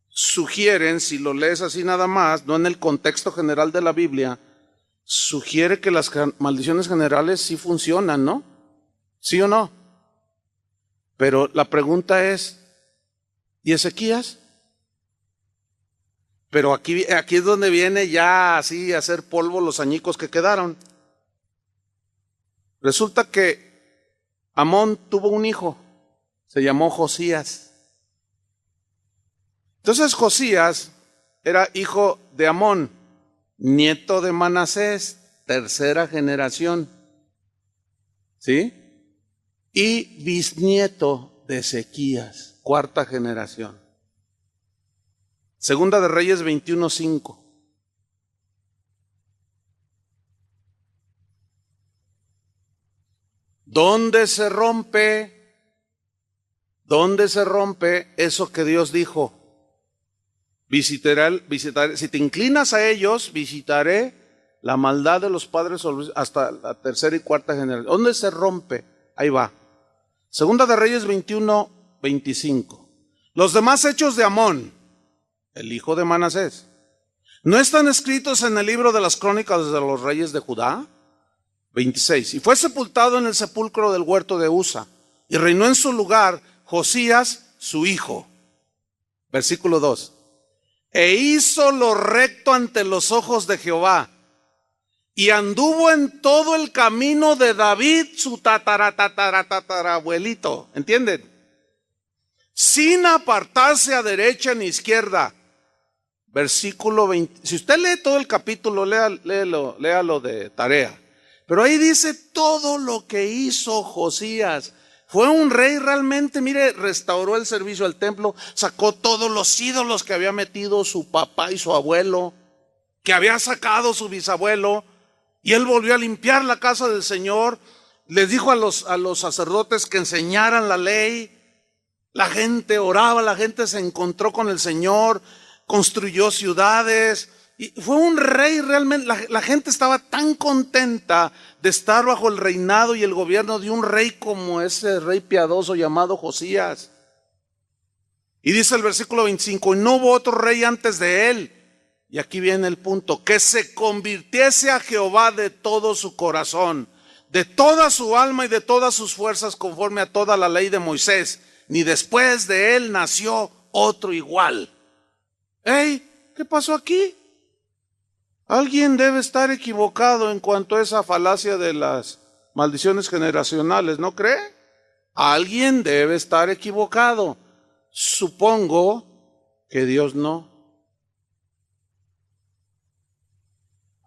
sugieren, si lo lees así nada más, no en el contexto general de la Biblia, sugiere que las maldiciones generales sí funcionan, ¿no? ¿Sí o no? Pero la pregunta es, ¿y Ezequías? Pero aquí es donde viene ya así a hacer polvo los añicos que quedaron. Resulta que Amón tuvo un hijo, se llamó Josías. Entonces Josías era hijo de Amón, nieto de Manasés, tercera generación, ¿sí? Y bisnieto de Ezequías, cuarta generación. Segunda de Reyes 21:5. ¿Dónde se rompe eso que Dios dijo? Visitaré, si te inclinas a ellos, visitaré la maldad de los padres hasta la tercera y cuarta generación. ¿Dónde se rompe? Ahí va. Segunda de Reyes 21:25. Los demás hechos de Amón, el hijo de Manasés, ¿no están escritos en el libro de las crónicas de los reyes de Judá? 26. Y fue sepultado en el sepulcro del huerto de Usa, y reinó en su lugar Josías, su hijo. Versículo 2. E hizo lo recto ante los ojos de Jehová, y anduvo en todo el camino de David, su tatarabuelito. ¿Entienden? Sin apartarse a derecha ni izquierda. Versículo 20. Si usted lee todo el capítulo, léalo de tarea. Pero ahí dice todo lo que hizo Josías. Fue un rey realmente, mire, restauró el servicio al templo, sacó todos los ídolos que había metido su papá y su abuelo, que había sacado su bisabuelo, y él volvió a limpiar la casa del Señor. Les dijo a los sacerdotes que enseñaran la ley. La gente oraba, la gente se encontró con el Señor, construyó ciudades, y fue un rey realmente. La gente estaba tan contenta de estar bajo el reinado y el gobierno de un rey como ese rey piadoso llamado Josías. Y dice el versículo 25, y no hubo otro rey antes de él. Y aquí viene el punto, que se convirtiese a Jehová de todo su corazón, de toda su alma y de todas sus fuerzas, conforme a toda la ley de Moisés. Ni después de él nació otro igual. ¡Ey! ¿Qué pasó aquí? Alguien debe estar equivocado en cuanto a esa falacia de las maldiciones generacionales, ¿no cree? Alguien debe estar equivocado. Supongo que Dios no.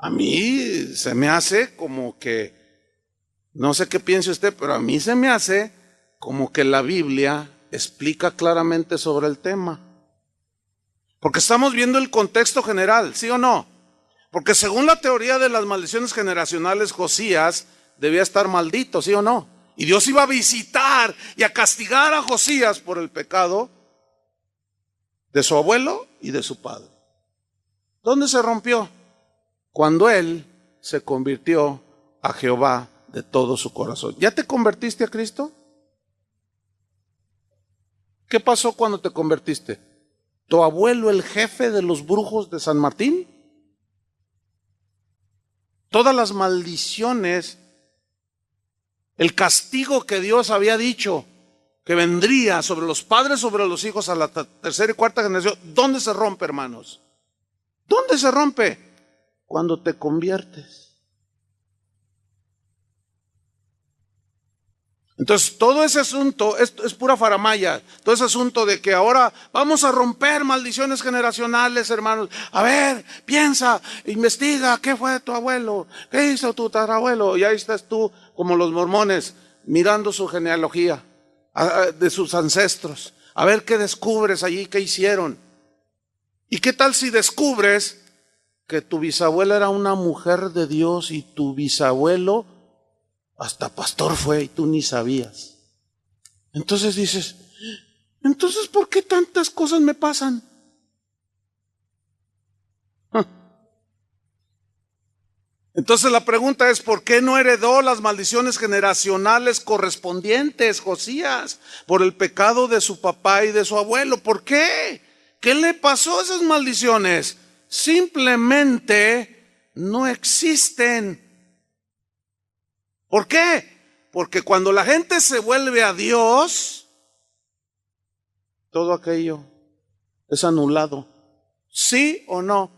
A mí se me hace como que, no sé qué piense usted, pero a mí se me hace como que la Biblia explica claramente sobre el tema. Porque estamos viendo el contexto general, ¿sí o no? Porque según la teoría de las maldiciones generacionales, Josías debía estar maldito, ¿sí o no? Y Dios iba a visitar y a castigar a Josías por el pecado de su abuelo y de su padre. ¿Dónde se rompió? Cuando él se convirtió a Jehová de todo su corazón. ¿Ya te convertiste a Cristo? ¿Qué pasó cuando te convertiste? ¿Tu abuelo, el jefe de los brujos de San Martín? Todas las maldiciones, el castigo que Dios había dicho que vendría sobre los padres, sobre los hijos a la tercera y cuarta generación, ¿dónde se rompe, hermanos? ¿Dónde se rompe? Cuando te conviertes. Entonces, todo ese asunto es pura faramaya. Todo ese asunto de que ahora vamos a romper maldiciones generacionales, hermanos. A ver, piensa, investiga, ¿qué fue de tu abuelo? ¿Qué hizo tu tatarabuelo? Y ahí estás tú, como los mormones, mirando su genealogía de sus ancestros. A ver qué descubres allí, qué hicieron. ¿Y qué tal si descubres que tu bisabuela era una mujer de Dios y tu bisabuelo hasta pastor fue y tú ni sabías? Entonces dices, ¿entonces por qué tantas cosas me pasan? Entonces la pregunta es, ¿por qué no heredó las maldiciones generacionales correspondientes, Josías, por el pecado de su papá y de su abuelo? ¿Por qué? ¿Qué le pasó a esas maldiciones? Simplemente no existen. ¿Por qué? Porque cuando la gente se vuelve a Dios, todo aquello es anulado. ¿Sí o no?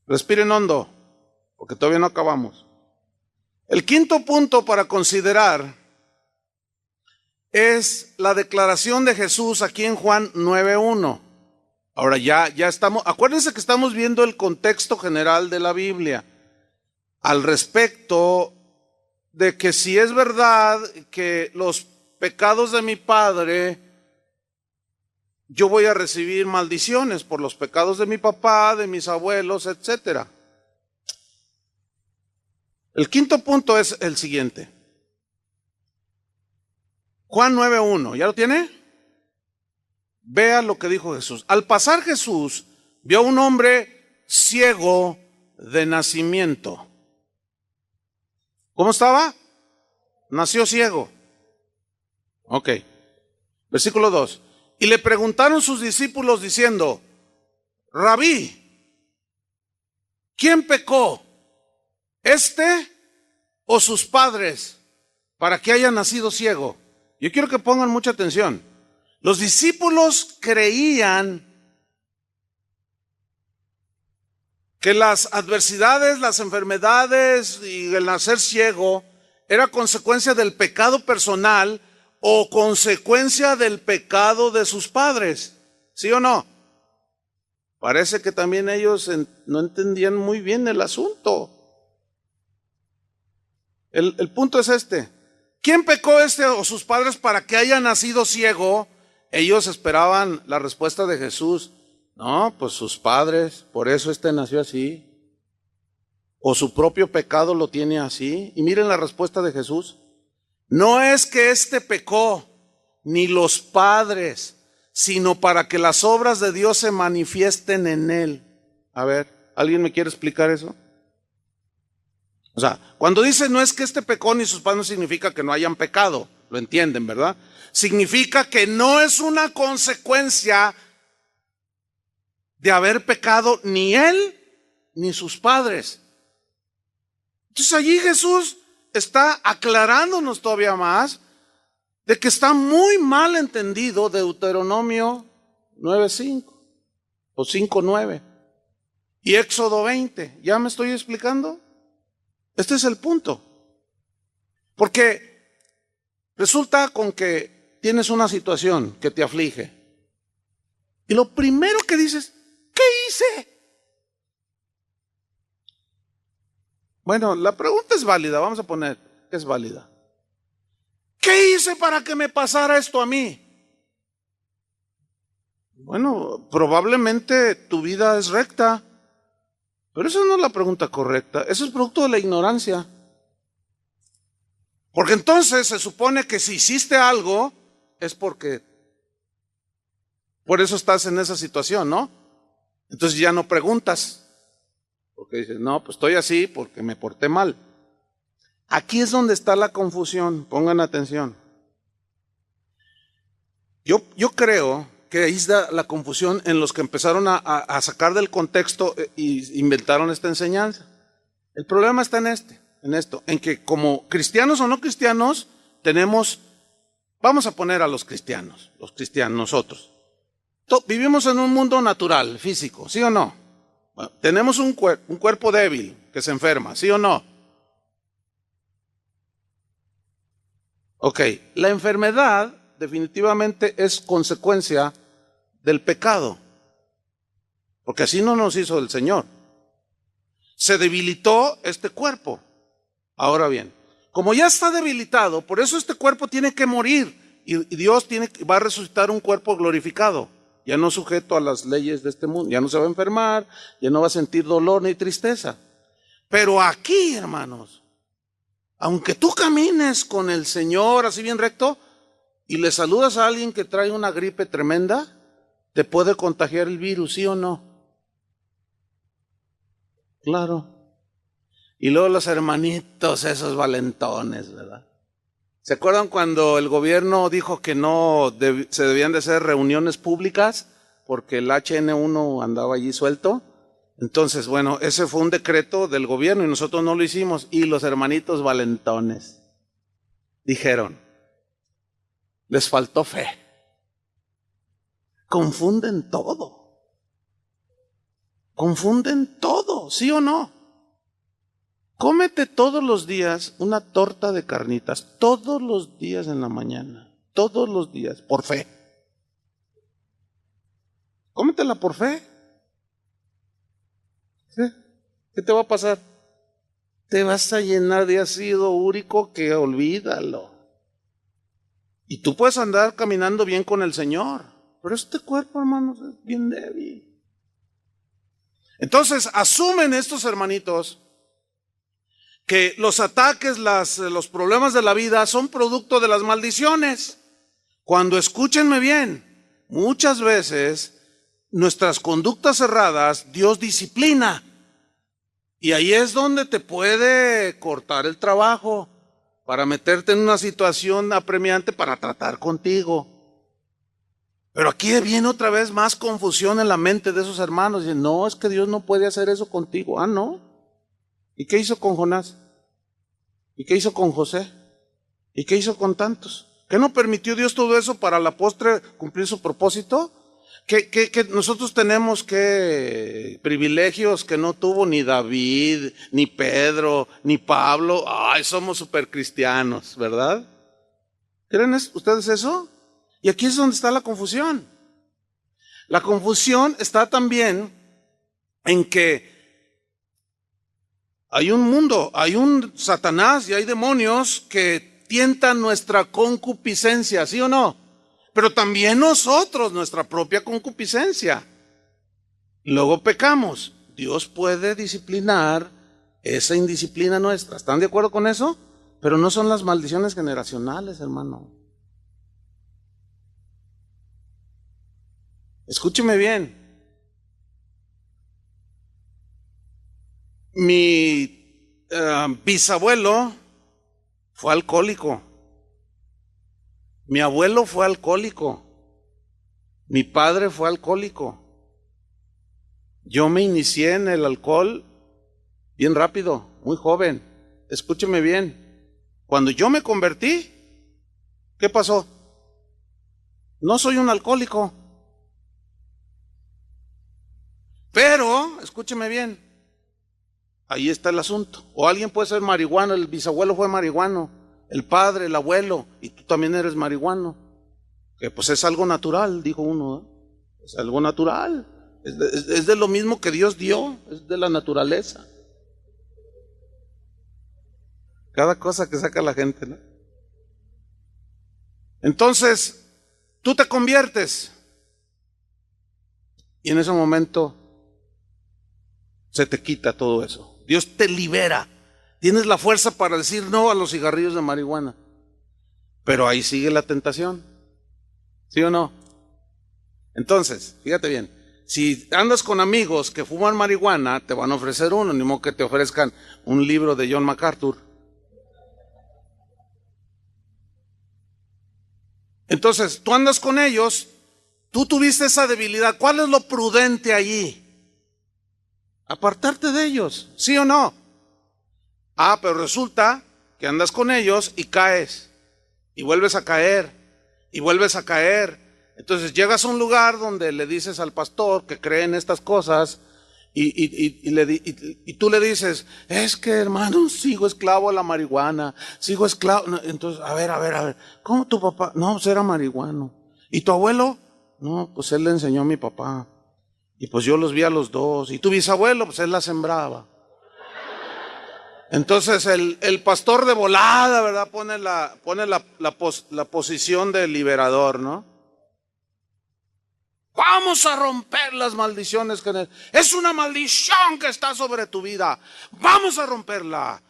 Respiren hondo, porque todavía no acabamos. El quinto punto para considerar es la declaración de Jesús aquí en Juan 9:1. Ahora ya estamos, acuérdense que estamos viendo el contexto general de la Biblia al respecto de que si es verdad que los pecados de mi padre, yo voy a recibir maldiciones por los pecados de mi papá, de mis abuelos, etc. El quinto punto es el siguiente. Juan 9:1, ¿ya lo tiene? Vea lo que dijo Jesús. Al pasar Jesús, vio a un hombre ciego de nacimiento. ¿Cómo estaba? Nació ciego. Ok. Versículo 2. Y le preguntaron sus discípulos diciendo, Rabí, ¿quién pecó? ¿Este o sus padres para que haya nacido ciego? Yo quiero que pongan mucha atención. Los discípulos creían que las adversidades, las enfermedades y el nacer ciego era consecuencia del pecado personal o consecuencia del pecado de sus padres. ¿Sí o no? Parece que también ellos no entendían muy bien el asunto. El punto es este. ¿Quién pecó, este o sus padres, para que haya nacido ciego? Ellos esperaban la respuesta de Jesús. No, pues sus padres, por eso nació así. O su propio pecado lo tiene así. Y miren la respuesta de Jesús. No es que pecó, ni los padres, sino para que las obras de Dios se manifiesten en él. A ver, ¿alguien me quiere explicar eso? O sea, cuando dice no es que pecó ni sus padres, no significa que no hayan pecado. Lo entienden, ¿verdad? Significa que no es una consecuencia de haber pecado ni él ni sus padres. Entonces allí Jesús está aclarándonos todavía más de que está muy mal entendido Deuteronomio 9:5 o 5:9 y Éxodo 20. ¿Ya me estoy explicando? Este es el punto. Porque resulta con que tienes una situación que te aflige y lo primero que dices, ¿qué hice? Bueno, la pregunta es válida, vamos a poner que es válida. ¿Qué hice para que me pasara esto a mí? Bueno, probablemente tu vida es recta, pero esa no es la pregunta correcta, eso es producto de la ignorancia. Porque entonces se supone que si hiciste algo, es porque por eso estás en esa situación, ¿no? Entonces ya no preguntas. Porque dices, no, pues estoy así porque me porté mal. Aquí es donde está la confusión, pongan atención. Yo creo que ahí está la confusión en los que empezaron a sacar del contexto y inventaron esta enseñanza. El problema está en esto, en que como cristianos o no cristianos, vamos a poner a los cristianos, nosotros. Vivimos en un mundo natural, físico, ¿sí o no? Bueno, tenemos un cuerpo débil que se enferma, ¿sí o no? Ok, la enfermedad definitivamente es consecuencia del pecado, porque así no nos hizo el Señor. Se debilitó este cuerpo. Ahora bien, como ya está debilitado, por eso este cuerpo tiene que morir y Dios va a resucitar un cuerpo glorificado. Ya no sujeto a las leyes de este mundo, ya no se va a enfermar, ya no va a sentir dolor ni tristeza. Pero aquí, hermanos, aunque tú camines con el Señor así bien recto y le saludas a alguien que trae una gripe tremenda, te puede contagiar el virus, ¿sí o no? Claro. Y luego los hermanitos, esos valentones, ¿verdad? ¿Se acuerdan cuando el gobierno dijo que no se debían de hacer reuniones públicas porque el HN1 andaba allí suelto? Entonces, bueno, ese fue un decreto del gobierno y nosotros no lo hicimos. Y los hermanitos valentones dijeron, les faltó fe. Confunden todo. Confunden todo, ¿sí o no? Cómete todos los días una torta de carnitas, todos los días en la mañana, todos los días, por fe. Cómetela por fe. ¿Sí? ¿Qué te va a pasar? Te vas a llenar de ácido úrico que olvídalo. Y tú puedes andar caminando bien con el Señor, pero este cuerpo, hermanos, es bien débil. Entonces, asumen estos hermanitos que los ataques, los problemas de la vida son producto de las maldiciones. Cuando, escúchenme bien, muchas veces nuestras conductas erradas, Dios disciplina. Y ahí es donde te puede cortar el trabajo para meterte en una situación apremiante para tratar contigo. Pero aquí viene otra vez más confusión en la mente de esos hermanos. Dicen, no, es que Dios no puede hacer eso contigo. Ah, no. ¿Y qué hizo con Jonás? ¿Y qué hizo con José? ¿Y qué hizo con tantos? ¿Qué no permitió Dios todo eso para la postre cumplir su propósito? ¿Qué nosotros tenemos qué privilegios que no tuvo ni David, ni Pedro, ni Pablo? Ay, somos super cristianos, ¿verdad? ¿Creen ustedes eso? Y aquí es donde está la confusión. La confusión está también en que hay un mundo, hay un Satanás y hay demonios que tientan nuestra concupiscencia, ¿sí o no? Pero también nosotros, nuestra propia concupiscencia. Luego pecamos. Dios puede disciplinar esa indisciplina nuestra. ¿Están de acuerdo con eso? Pero no son las maldiciones generacionales, hermano. Escúcheme bien. Mi bisabuelo fue alcohólico. Mi abuelo fue alcohólico. Mi padre fue alcohólico. Yo me inicié en el alcohol bien rápido, muy joven. Escúcheme bien. Cuando yo me convertí, ¿qué pasó? No soy un alcohólico. Pero, escúcheme bien, ahí está el asunto. O alguien puede ser marihuano, el bisabuelo fue marihuano, el padre, el abuelo, y tú también eres marihuano. Que pues es algo natural, dijo uno, ¿eh? Es algo natural. Es de lo mismo que Dios dio, es de la naturaleza. Cada cosa que saca la gente, ¿no? Entonces, tú te conviertes y en ese momento se te quita todo eso. Dios te libera. Tienes la fuerza para decir no a los cigarrillos de marihuana. Pero ahí sigue la tentación. ¿Sí o no? Entonces, fíjate bien. Si andas con amigos que fuman marihuana, te van a ofrecer uno, ni modo que te ofrezcan un libro de John MacArthur. Entonces, tú andas con ellos, tú tuviste esa debilidad. ¿Cuál es lo prudente allí? Apartarte de ellos, ¿sí o no? Ah, pero resulta que andas con ellos y caes, y vuelves a caer, y vuelves a caer. Entonces llegas a un lugar donde le dices al pastor que cree en estas cosas, y tú le dices, es que hermano, sigo esclavo a la marihuana, sigo esclavo. No, entonces, a ver, ¿cómo tu papá? No, pues era marihuano. ¿Y tu abuelo? No, pues él le enseñó a mi papá. Y pues yo los vi a los dos. ¿Y tu bisabuelo? Pues él la sembraba. Entonces el pastor de volada, ¿verdad? Pone la posición del liberador, ¿no? Vamos a romper las maldiciones que es una maldición que está sobre tu vida. Vamos a romperla.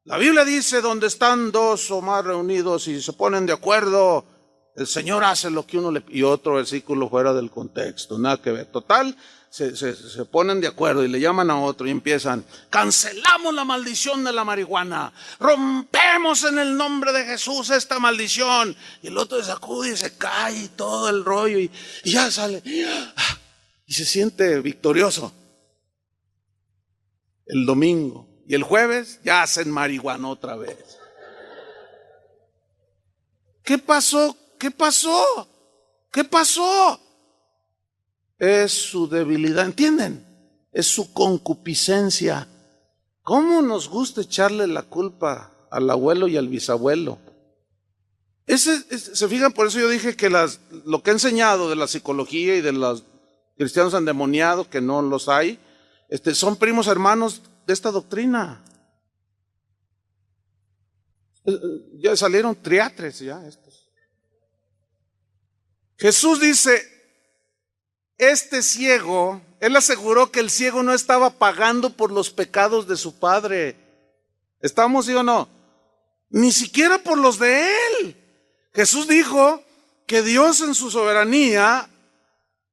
La Biblia dice, donde están dos o más reunidos y se ponen de acuerdo, El Señor hace lo que uno le... Y otro versículo fuera del contexto, nada que ver. Total, se ponen de acuerdo y le llaman a otro y empiezan: cancelamos la maldición de la marihuana, rompemos en el nombre de Jesús esta maldición. Y el otro se sacude y se cae y todo el rollo y ya sale y se siente victorioso. El domingo y el jueves ya hacen marihuana otra vez. ¿Qué pasó? ¿Qué pasó? ¿Qué pasó? Es su debilidad, ¿entienden? Es su concupiscencia. ¿Cómo nos gusta echarle la culpa al abuelo y al bisabuelo? Se fijan, por eso yo dije que lo que he enseñado de la psicología y de los cristianos endemoniados, que no los hay, son primos hermanos de esta doctrina. Ya salieron triatres ya estos. Jesús dice, este ciego, él aseguró que el ciego no estaba pagando por los pecados de su padre. ¿Estamos, sí o no? Ni siquiera por los de él. Jesús dijo que Dios en su soberanía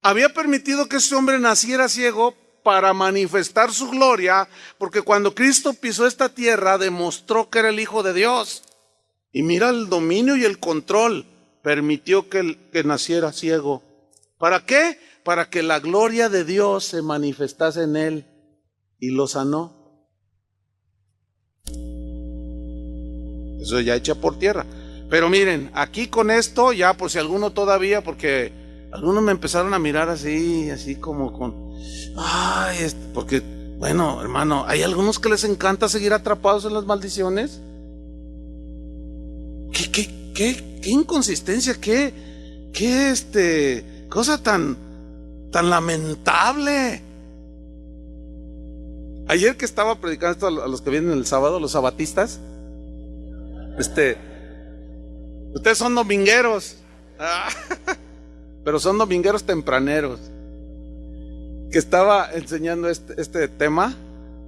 había permitido que este hombre naciera ciego para manifestar su gloria, porque cuando Cristo pisó esta tierra demostró que era el Hijo de Dios. Y mira el dominio y el control. Permitió que naciera ciego. ¿Para qué? Para que la gloria de Dios se manifestase en él y lo sanó. Eso ya echa por tierra. Pero miren, aquí con esto, ya por si alguno todavía, porque algunos me empezaron a mirar así como con... Ay, porque, bueno, hermano, hay algunos que les encanta seguir atrapados en las maldiciones. ¿Qué inconsistencia, qué cosa tan lamentable. Ayer que estaba predicando esto a los que vienen el sábado, los sabatistas, ustedes son domingueros, pero son domingueros tempraneros. Que estaba enseñando este tema,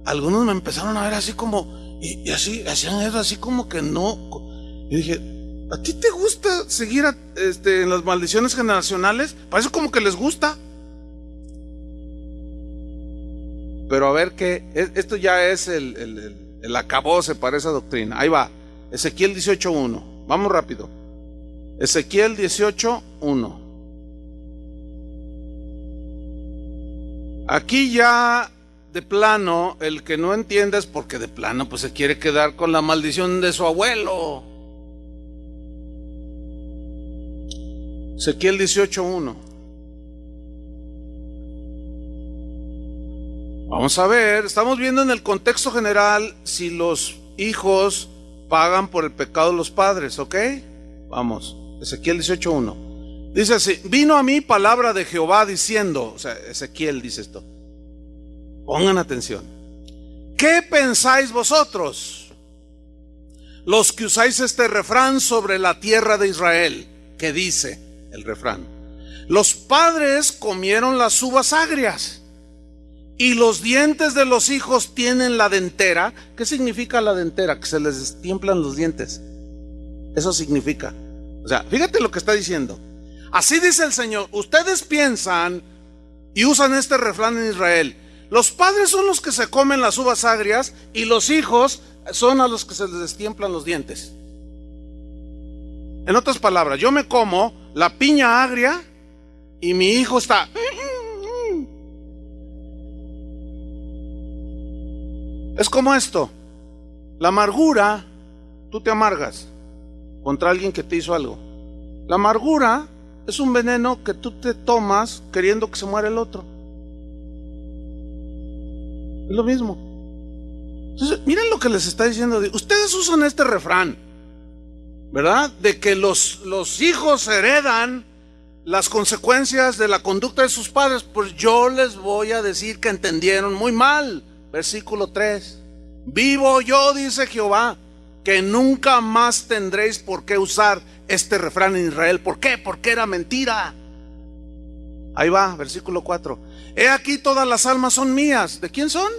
algunos me empezaron a ver así como, y así, hacían eso así como que no. Y dije, ¿a ti te gusta seguir en las maldiciones generacionales? Parece como que les gusta. Pero a ver qué, esto ya es el acabose para esa doctrina. Ahí va, Ezequiel 18:1. Vamos rápido. Ezequiel 18:1. Aquí ya de plano, el que no entiende es porque de plano pues se quiere quedar con la maldición de su abuelo. Ezequiel 18:1. Vamos a ver, estamos viendo en el contexto general si los hijos pagan por el pecado de los padres, ¿ok? Vamos, Ezequiel 18:1. Dice así: vino a mí palabra de Jehová diciendo, o sea, Ezequiel dice esto. Pongan atención. ¿Qué pensáis vosotros, los que usáis este refrán sobre la tierra de Israel? Que dice el refrán: los padres comieron las uvas agrias y los dientes de los hijos tienen la dentera. ¿Qué significa la dentera? Que se les destiemplan los dientes. Eso significa. O sea, fíjate lo que está diciendo. Así dice el Señor: ustedes piensan y usan este refrán en Israel: los padres son los que se comen las uvas agrias y los hijos son a los que se les destiemplan los dientes. En otras palabras, yo me como la piña agria y mi hijo está... Es como esto. La amargura, tú te amargas contra alguien que te hizo algo. La amargura es un veneno que tú te tomas queriendo que se muera el otro. Es lo mismo. Entonces, miren lo que les está diciendo. Ustedes usan este refrán, ¿verdad? De que los hijos heredan las consecuencias de la conducta de sus padres. Pues yo les voy a decir que entendieron muy mal. Versículo 3. Vivo yo, dice Jehová, que nunca más tendréis por qué usar este refrán en Israel. ¿Por qué? Porque era mentira. Ahí va, versículo 4. He aquí todas las almas son mías. ¿De quién son?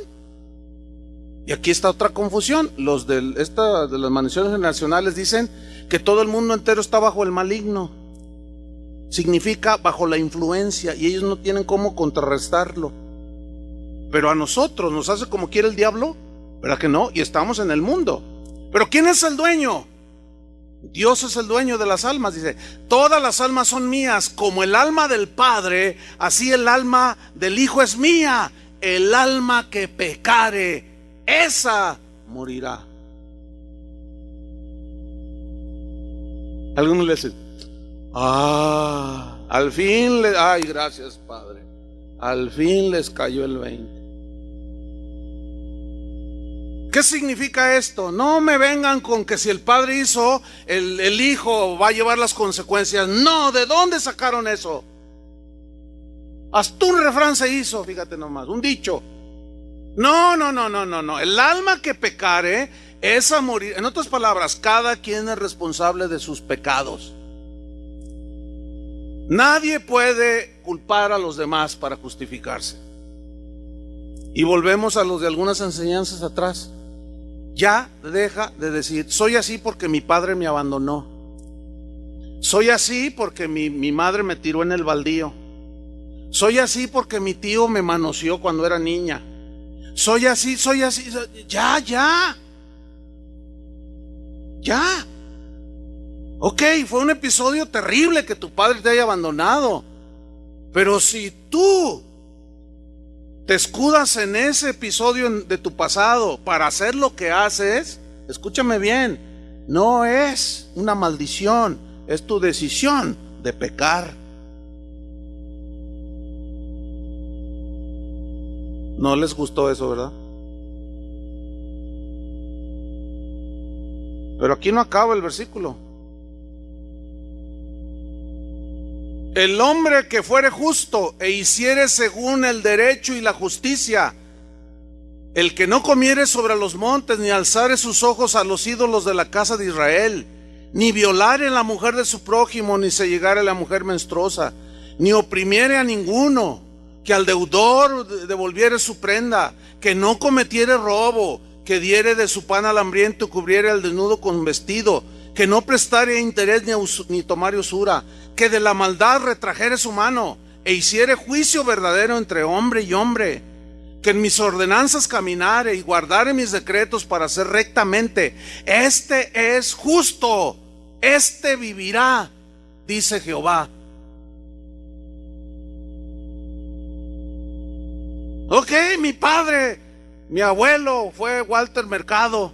Y aquí está otra confusión. Los de las maldiciones generacionales dicen que todo el mundo entero está bajo el maligno. significa bajo la influencia, y ellos no tienen cómo contrarrestarlo. Pero a nosotros nos hace como quiere el diablo, ¿verdad que no? Y estamos en el mundo. Pero ¿quién es el dueño? Dios es el dueño de las almas. Dice, todas las almas son mías, como el alma del Padre, así el alma del Hijo es mía. El alma que pecare, esa morirá. Algunos le dicen, al fin, ay, gracias, Padre, al fin les cayó el 20. ¿Qué significa esto? No me vengan con que si el Padre hizo, el Hijo va a llevar las consecuencias. No, ¿de dónde sacaron eso? Hasta un refrán se hizo, fíjate nomás, un dicho. No. El alma que pecare, esa morir. En otras palabras, cada quien es responsable de sus pecados. Nadie puede culpar a los demás para justificarse. Y volvemos a los de algunas enseñanzas atrás. Ya deja de decir, soy así porque mi padre me abandonó. Soy así porque mi madre me tiró en el baldío. Soy así porque mi tío me manoseó cuando era niña. Soy así. Ya. Ok, fue un episodio terrible que tu padre te haya abandonado. Pero si tú te escudas en ese episodio de tu pasado para hacer lo que haces, escúchame bien, no es una maldición, es tu decisión de pecar. No les gustó eso, ¿verdad? Pero aquí no acaba el versículo. El hombre que fuere justo e hiciere según el derecho y la justicia, el que no comiere sobre los montes, ni alzare sus ojos a los ídolos de la casa de Israel, ni violare la mujer de su prójimo, ni se llegare a la mujer menstruosa, ni oprimiere a ninguno, que al deudor devolviere su prenda, que no cometiere robo, que diere de su pan al hambriento, cubriere al desnudo con vestido, que no prestare interés ni tomare usura, que de la maldad retrajere su mano, e hiciere juicio verdadero entre hombre y hombre, que en mis ordenanzas caminare y guardare mis decretos para hacer rectamente. Este es justo, este vivirá, dice Jehová. Ok, mi padre, mi abuelo fue Walter Mercado.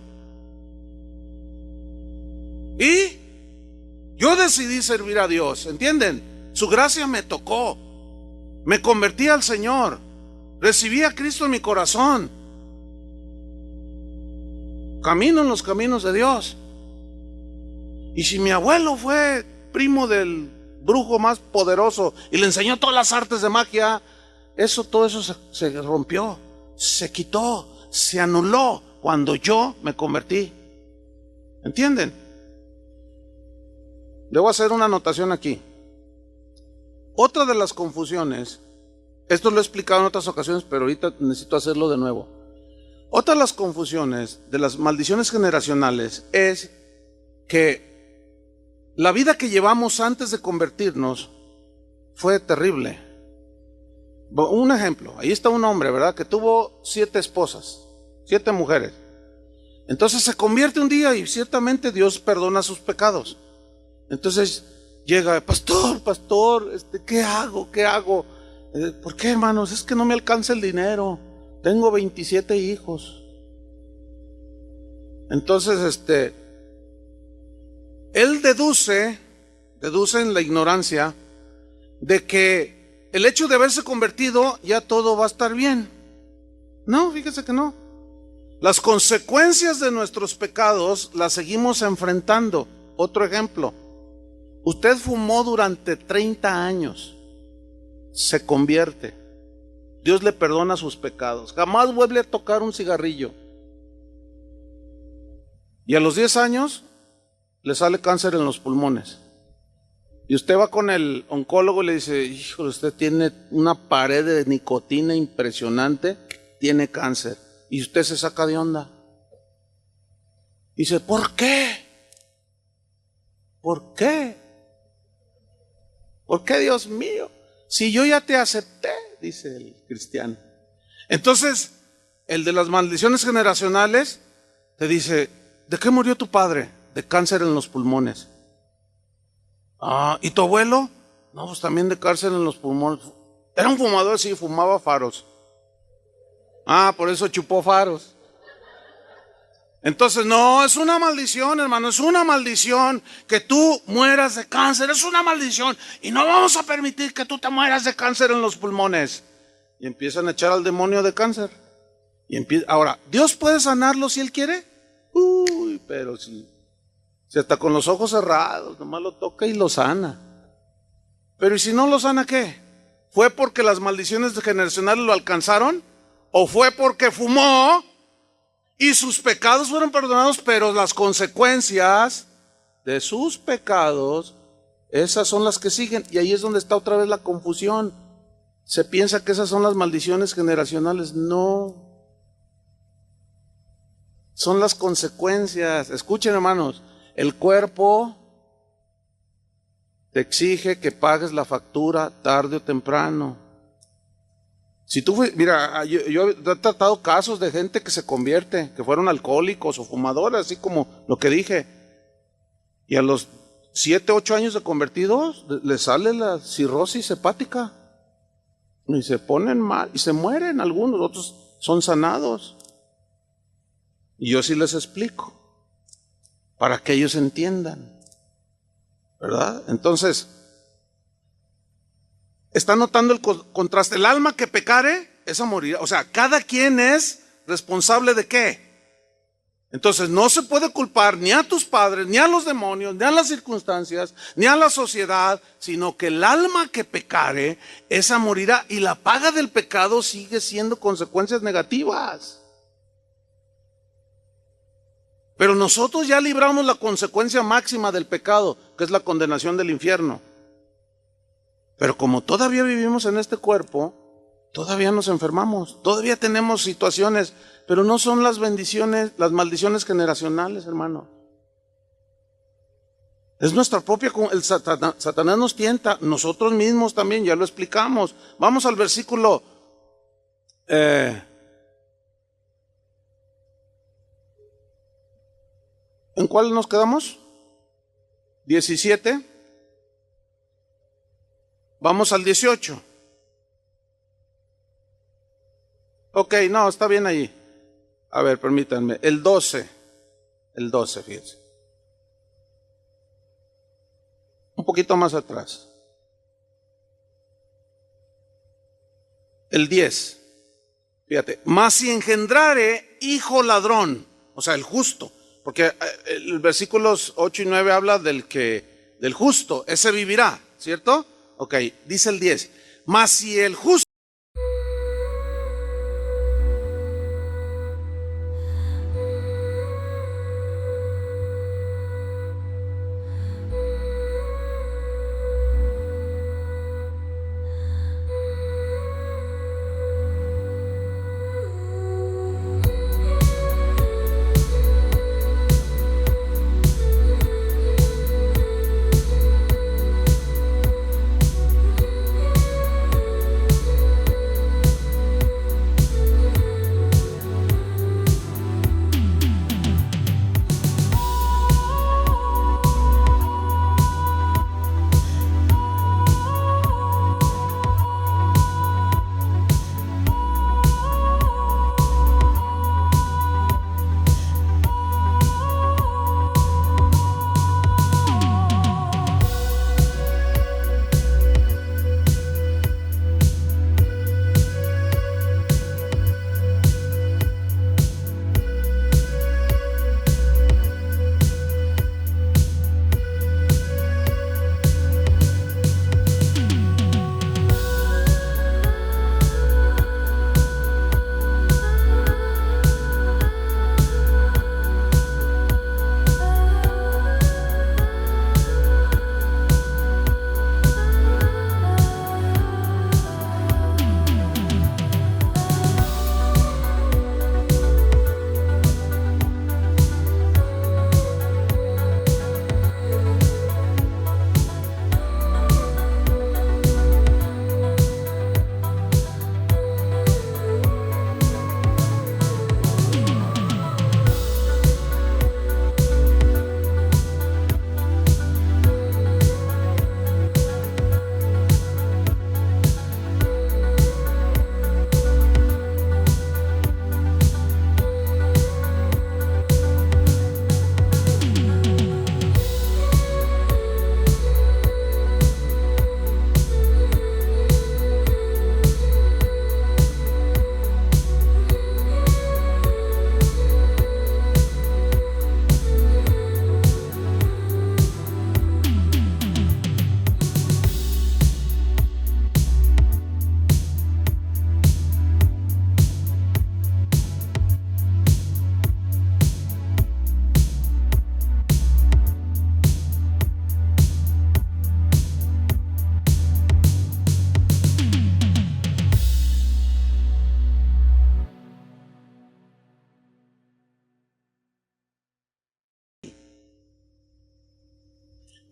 Y yo decidí servir a Dios, ¿entienden? Su gracia me tocó. Me convertí al Señor. Recibí a Cristo en mi corazón. Camino en los caminos de Dios. Y si mi abuelo fue primo del brujo más poderoso y le enseñó todas las artes de magia, todo eso se rompió, se quitó, se anuló cuando yo me convertí. ¿Entienden? Debo hacer una anotación aquí. Otra de las confusiones, esto lo he explicado en otras ocasiones, pero ahorita necesito hacerlo de nuevo. Otra de las confusiones de las maldiciones generacionales es que la vida que llevamos antes de convertirnos fue terrible. Un ejemplo, ahí está un hombre, ¿verdad? Que tuvo 7 esposas, 7 mujeres. Entonces se convierte un día y ciertamente Dios perdona sus pecados. Entonces llega, pastor, ¿qué hago? ¿Por qué, hermanos? Es que no me alcanza el dinero. Tengo 27 hijos. Entonces, él deduce en la ignorancia de que el hecho de haberse convertido ya todo va a estar bien. No, fíjese que no. Las consecuencias de nuestros pecados las seguimos enfrentando. Otro ejemplo. Usted fumó durante 30 años, se convierte, Dios le perdona sus pecados, jamás vuelve a tocar un cigarrillo. Y a los 10 años le sale cáncer en los pulmones. Y usted va con el oncólogo y le dice, híjole, usted tiene una pared de nicotina impresionante, tiene cáncer. Y usted se saca de onda. Y dice, ¿por qué? ¿Por qué? ¿Por qué, Dios mío? Si yo ya te acepté, dice el cristiano. Entonces, el de las maldiciones generacionales te dice, ¿de qué murió tu padre? De cáncer en los pulmones. Ah, ¿y tu abuelo? No, pues también de cáncer en los pulmones. Era un fumador, sí, fumaba faros. Ah, por eso chupó faros. Entonces, no, es una maldición, hermano, es una maldición que tú mueras de cáncer, es una maldición. Y no vamos a permitir que tú te mueras de cáncer en los pulmones. Y empiezan a echar al demonio de cáncer. Ahora, ¿Dios puede sanarlo si Él quiere? Uy, pero si está con los ojos cerrados, nomás lo toca y lo sana. Pero ¿y si no lo sana qué? ¿Fue porque las maldiciones generacionales lo alcanzaron? ¿O fue porque fumó y sus pecados fueron perdonados, pero las consecuencias de sus pecados, esas son las que siguen? Y ahí es donde está otra vez la confusión. Se piensa que esas son las maldiciones generacionales. No. Son las consecuencias. Escuchen, hermanos, el cuerpo te exige que pagues la factura tarde o temprano. Si tú, mira, yo he tratado casos de gente que se convierte, que fueron alcohólicos o fumadores, así como lo que dije, y a los 7, 8 años de convertidos les sale la cirrosis hepática y se ponen mal y se mueren algunos, otros son sanados. Y yo sí les explico para que ellos entiendan, ¿verdad? Entonces, ¿está notando el contraste? El alma que pecare, esa morirá. O sea, cada quien es responsable de qué. Entonces, no se puede culpar ni a tus padres, ni a los demonios, ni a las circunstancias, ni a la sociedad, sino que el alma que pecare, esa morirá. Y la paga del pecado sigue siendo consecuencias negativas. Pero nosotros ya libramos la consecuencia máxima del pecado, que es la condenación del infierno. Pero como todavía vivimos en este cuerpo, todavía nos enfermamos, todavía tenemos situaciones, pero no son las bendiciones, las maldiciones generacionales, hermano. Es nuestra propia, Satanás nos tienta, nosotros mismos también, ya lo explicamos. Vamos al versículo ¿en cuál nos quedamos? 17. Vamos al 18. Ok, no, está bien ahí. A ver, permítanme. El 12, fíjense. Un poquito más atrás. El 10. Fíjate. Mas si engendrare hijo ladrón, o sea, el justo, porque el versículos 8 y 9 habla del justo, ese vivirá, ¿cierto? Ok, dice el 10. Mas si el justo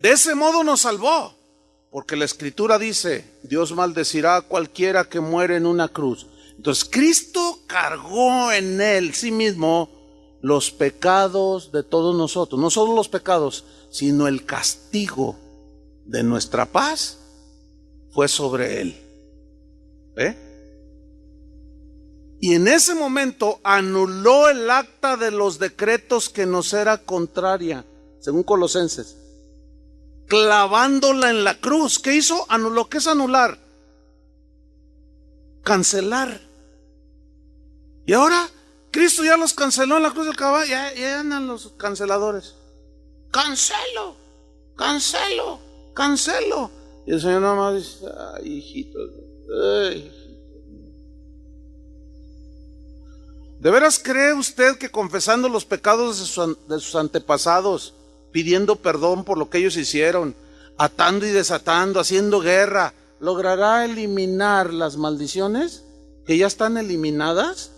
De ese modo nos salvó, porque la Escritura dice, Dios maldecirá a cualquiera que muere en una cruz. Entonces Cristo cargó en él, sí mismo, los pecados de todos nosotros. No solo los pecados, sino el castigo de nuestra paz fue sobre él. Y en ese momento anuló el acta de los decretos que nos era contraria, según Colosenses, clavándola en la cruz. ¿Qué hizo? Anuló. ¿Qué es anular? Cancelar. Y ahora Cristo ya los canceló en la cruz del Calvario. Ya andan los canceladores. Cancelo, cancelo, cancelo. Y el Señor nada más dice, ay, hijito, ay. ¿De veras cree usted que confesando los pecados de sus antepasados, pidiendo perdón por lo que ellos hicieron, atando y desatando, haciendo guerra, logrará eliminar las maldiciones que ya están eliminadas?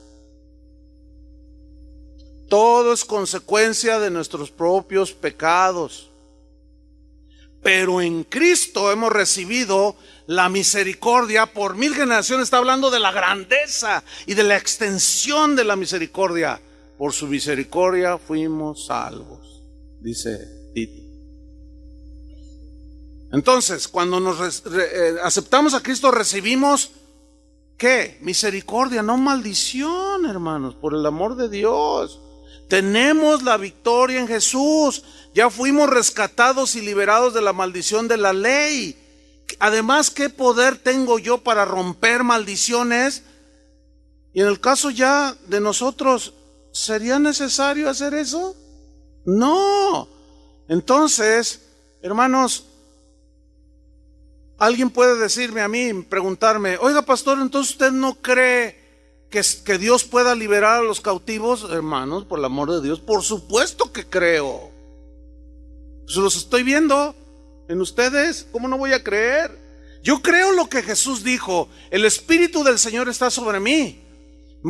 Todo es consecuencia de nuestros propios pecados. Pero en Cristo hemos recibido la misericordia por 1000 generaciones. Está hablando de la grandeza y de la extensión de la misericordia. Por su misericordia fuimos salvos, dice Tito. Entonces, cuando nos aceptamos a Cristo, recibimos ¿qué? Misericordia, no maldición, hermanos, por el amor de Dios. Tenemos la victoria en Jesús. Ya fuimos rescatados y liberados de la maldición de la ley. Además, ¿qué poder tengo yo para romper maldiciones? Y en el caso ya de nosotros, ¿sería necesario hacer eso? No. Entonces, hermanos, alguien puede decirme a mí, preguntarme, oiga pastor, ¿entonces usted no cree que Dios pueda liberar a los cautivos? Hermanos, por el amor de Dios, por supuesto que creo. Pues los estoy viendo en ustedes, ¿cómo no voy a creer? Yo creo lo que Jesús dijo, el Espíritu del Señor está sobre mí,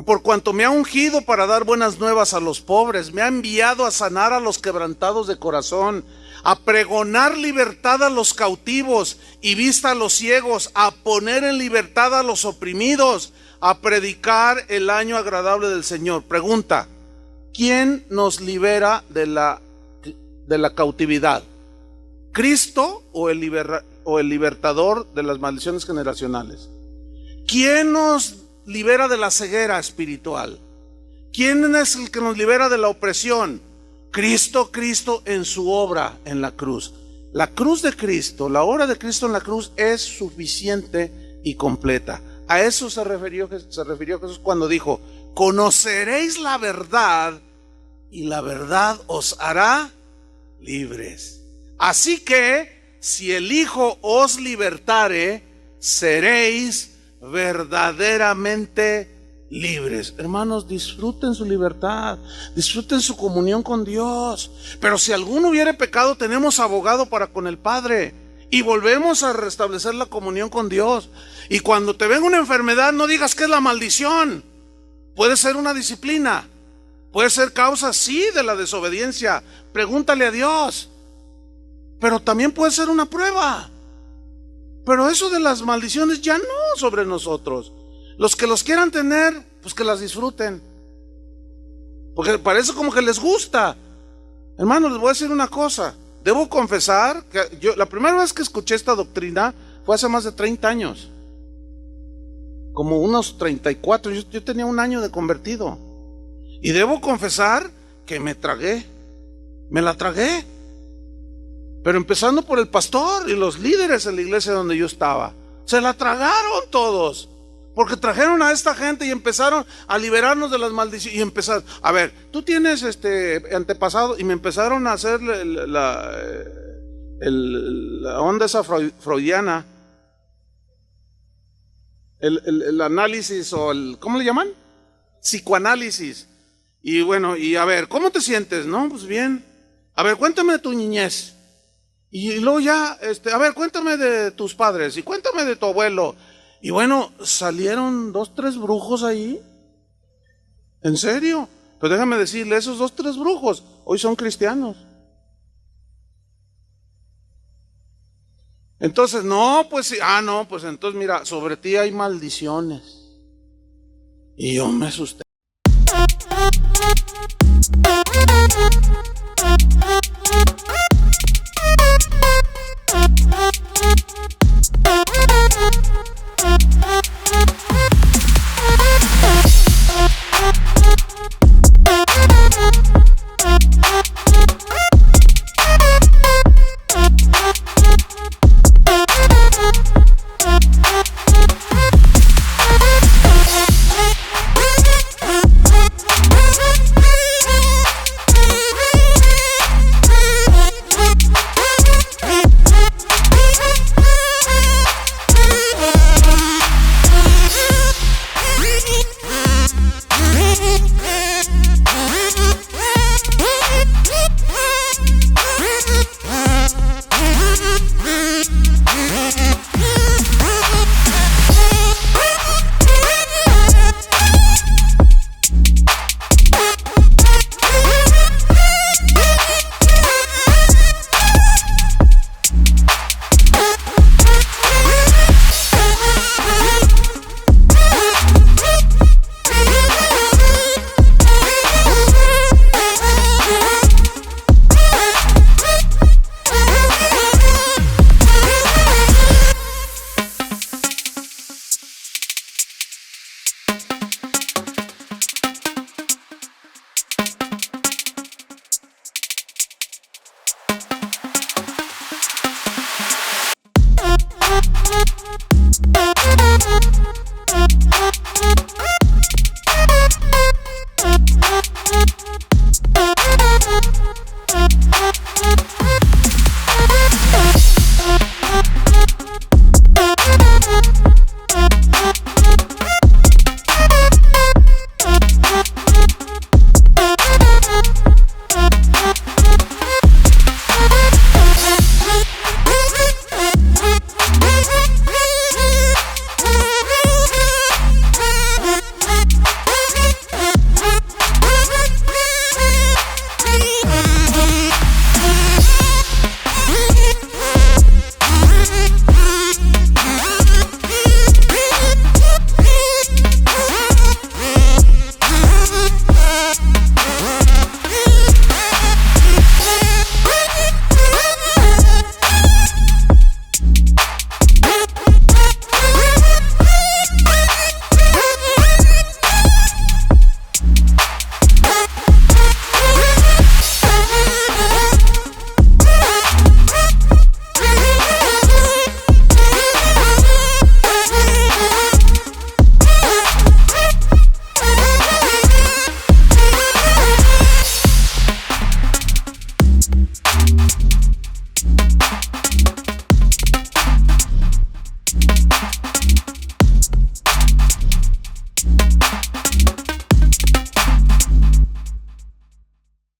por cuanto me ha ungido para dar buenas nuevas a los pobres, me ha enviado a sanar a los quebrantados de corazón, a pregonar libertad a los cautivos y vista a los ciegos, a poner en libertad a los oprimidos, a predicar el año agradable del Señor. Pregunta, ¿quién nos libera de la cautividad? ¿Cristo o el libertador de las maldiciones generacionales? ¿Quién nos libera de la ceguera espiritual? ¿Quién es el que nos libera de la opresión? Cristo en su obra en la cruz. La cruz de Cristo, la obra de Cristo en la cruz es suficiente y completa. A eso se refirió Jesús cuando dijo, conoceréis la verdad y la verdad os hará libres. Así que si el Hijo os libertare, seréis verdaderamente libres. Hermanos, disfruten su libertad, disfruten su comunión con Dios. Pero si alguno hubiere pecado, tenemos abogado para con el Padre, y volvemos a restablecer la comunión con Dios. Y cuando te venga una enfermedad, no digas que es la maldición. Puede ser una disciplina, puede ser causa, sí, de la desobediencia. Pregúntale a Dios. Pero también puede ser una prueba. Pero eso de las maldiciones ya no sobre nosotros. Los que los quieran tener, pues que las disfruten, porque parece como que les gusta. Hermanos, les voy a decir una cosa. Debo confesar que yo la primera vez que escuché esta doctrina fue hace más de 30 años. Como unos 34. Yo tenía 1 año de convertido. Y debo confesar que me la tragué. Pero empezando por el pastor y los líderes en la iglesia donde yo estaba. Se la tragaron todos. Porque trajeron a esta gente y empezaron a liberarnos de las maldiciones. Y empezaron, a ver, tú tienes antepasado. Y me empezaron a hacer la onda esa freudiana. El análisis o ¿cómo le llaman? Psicoanálisis. Y bueno, y a ver, ¿cómo te sientes? No, pues bien. A ver, cuéntame de tu niñez. Y luego ya, a ver, cuéntame de tus padres. Y cuéntame de tu abuelo. Y bueno, salieron 2, 3 brujos ahí. ¿En serio? Pero déjame decirle, esos 2, 3 brujos hoy son cristianos. Entonces, no, pues sí, no, pues entonces mira, sobre ti hay maldiciones. Y yo me asusté.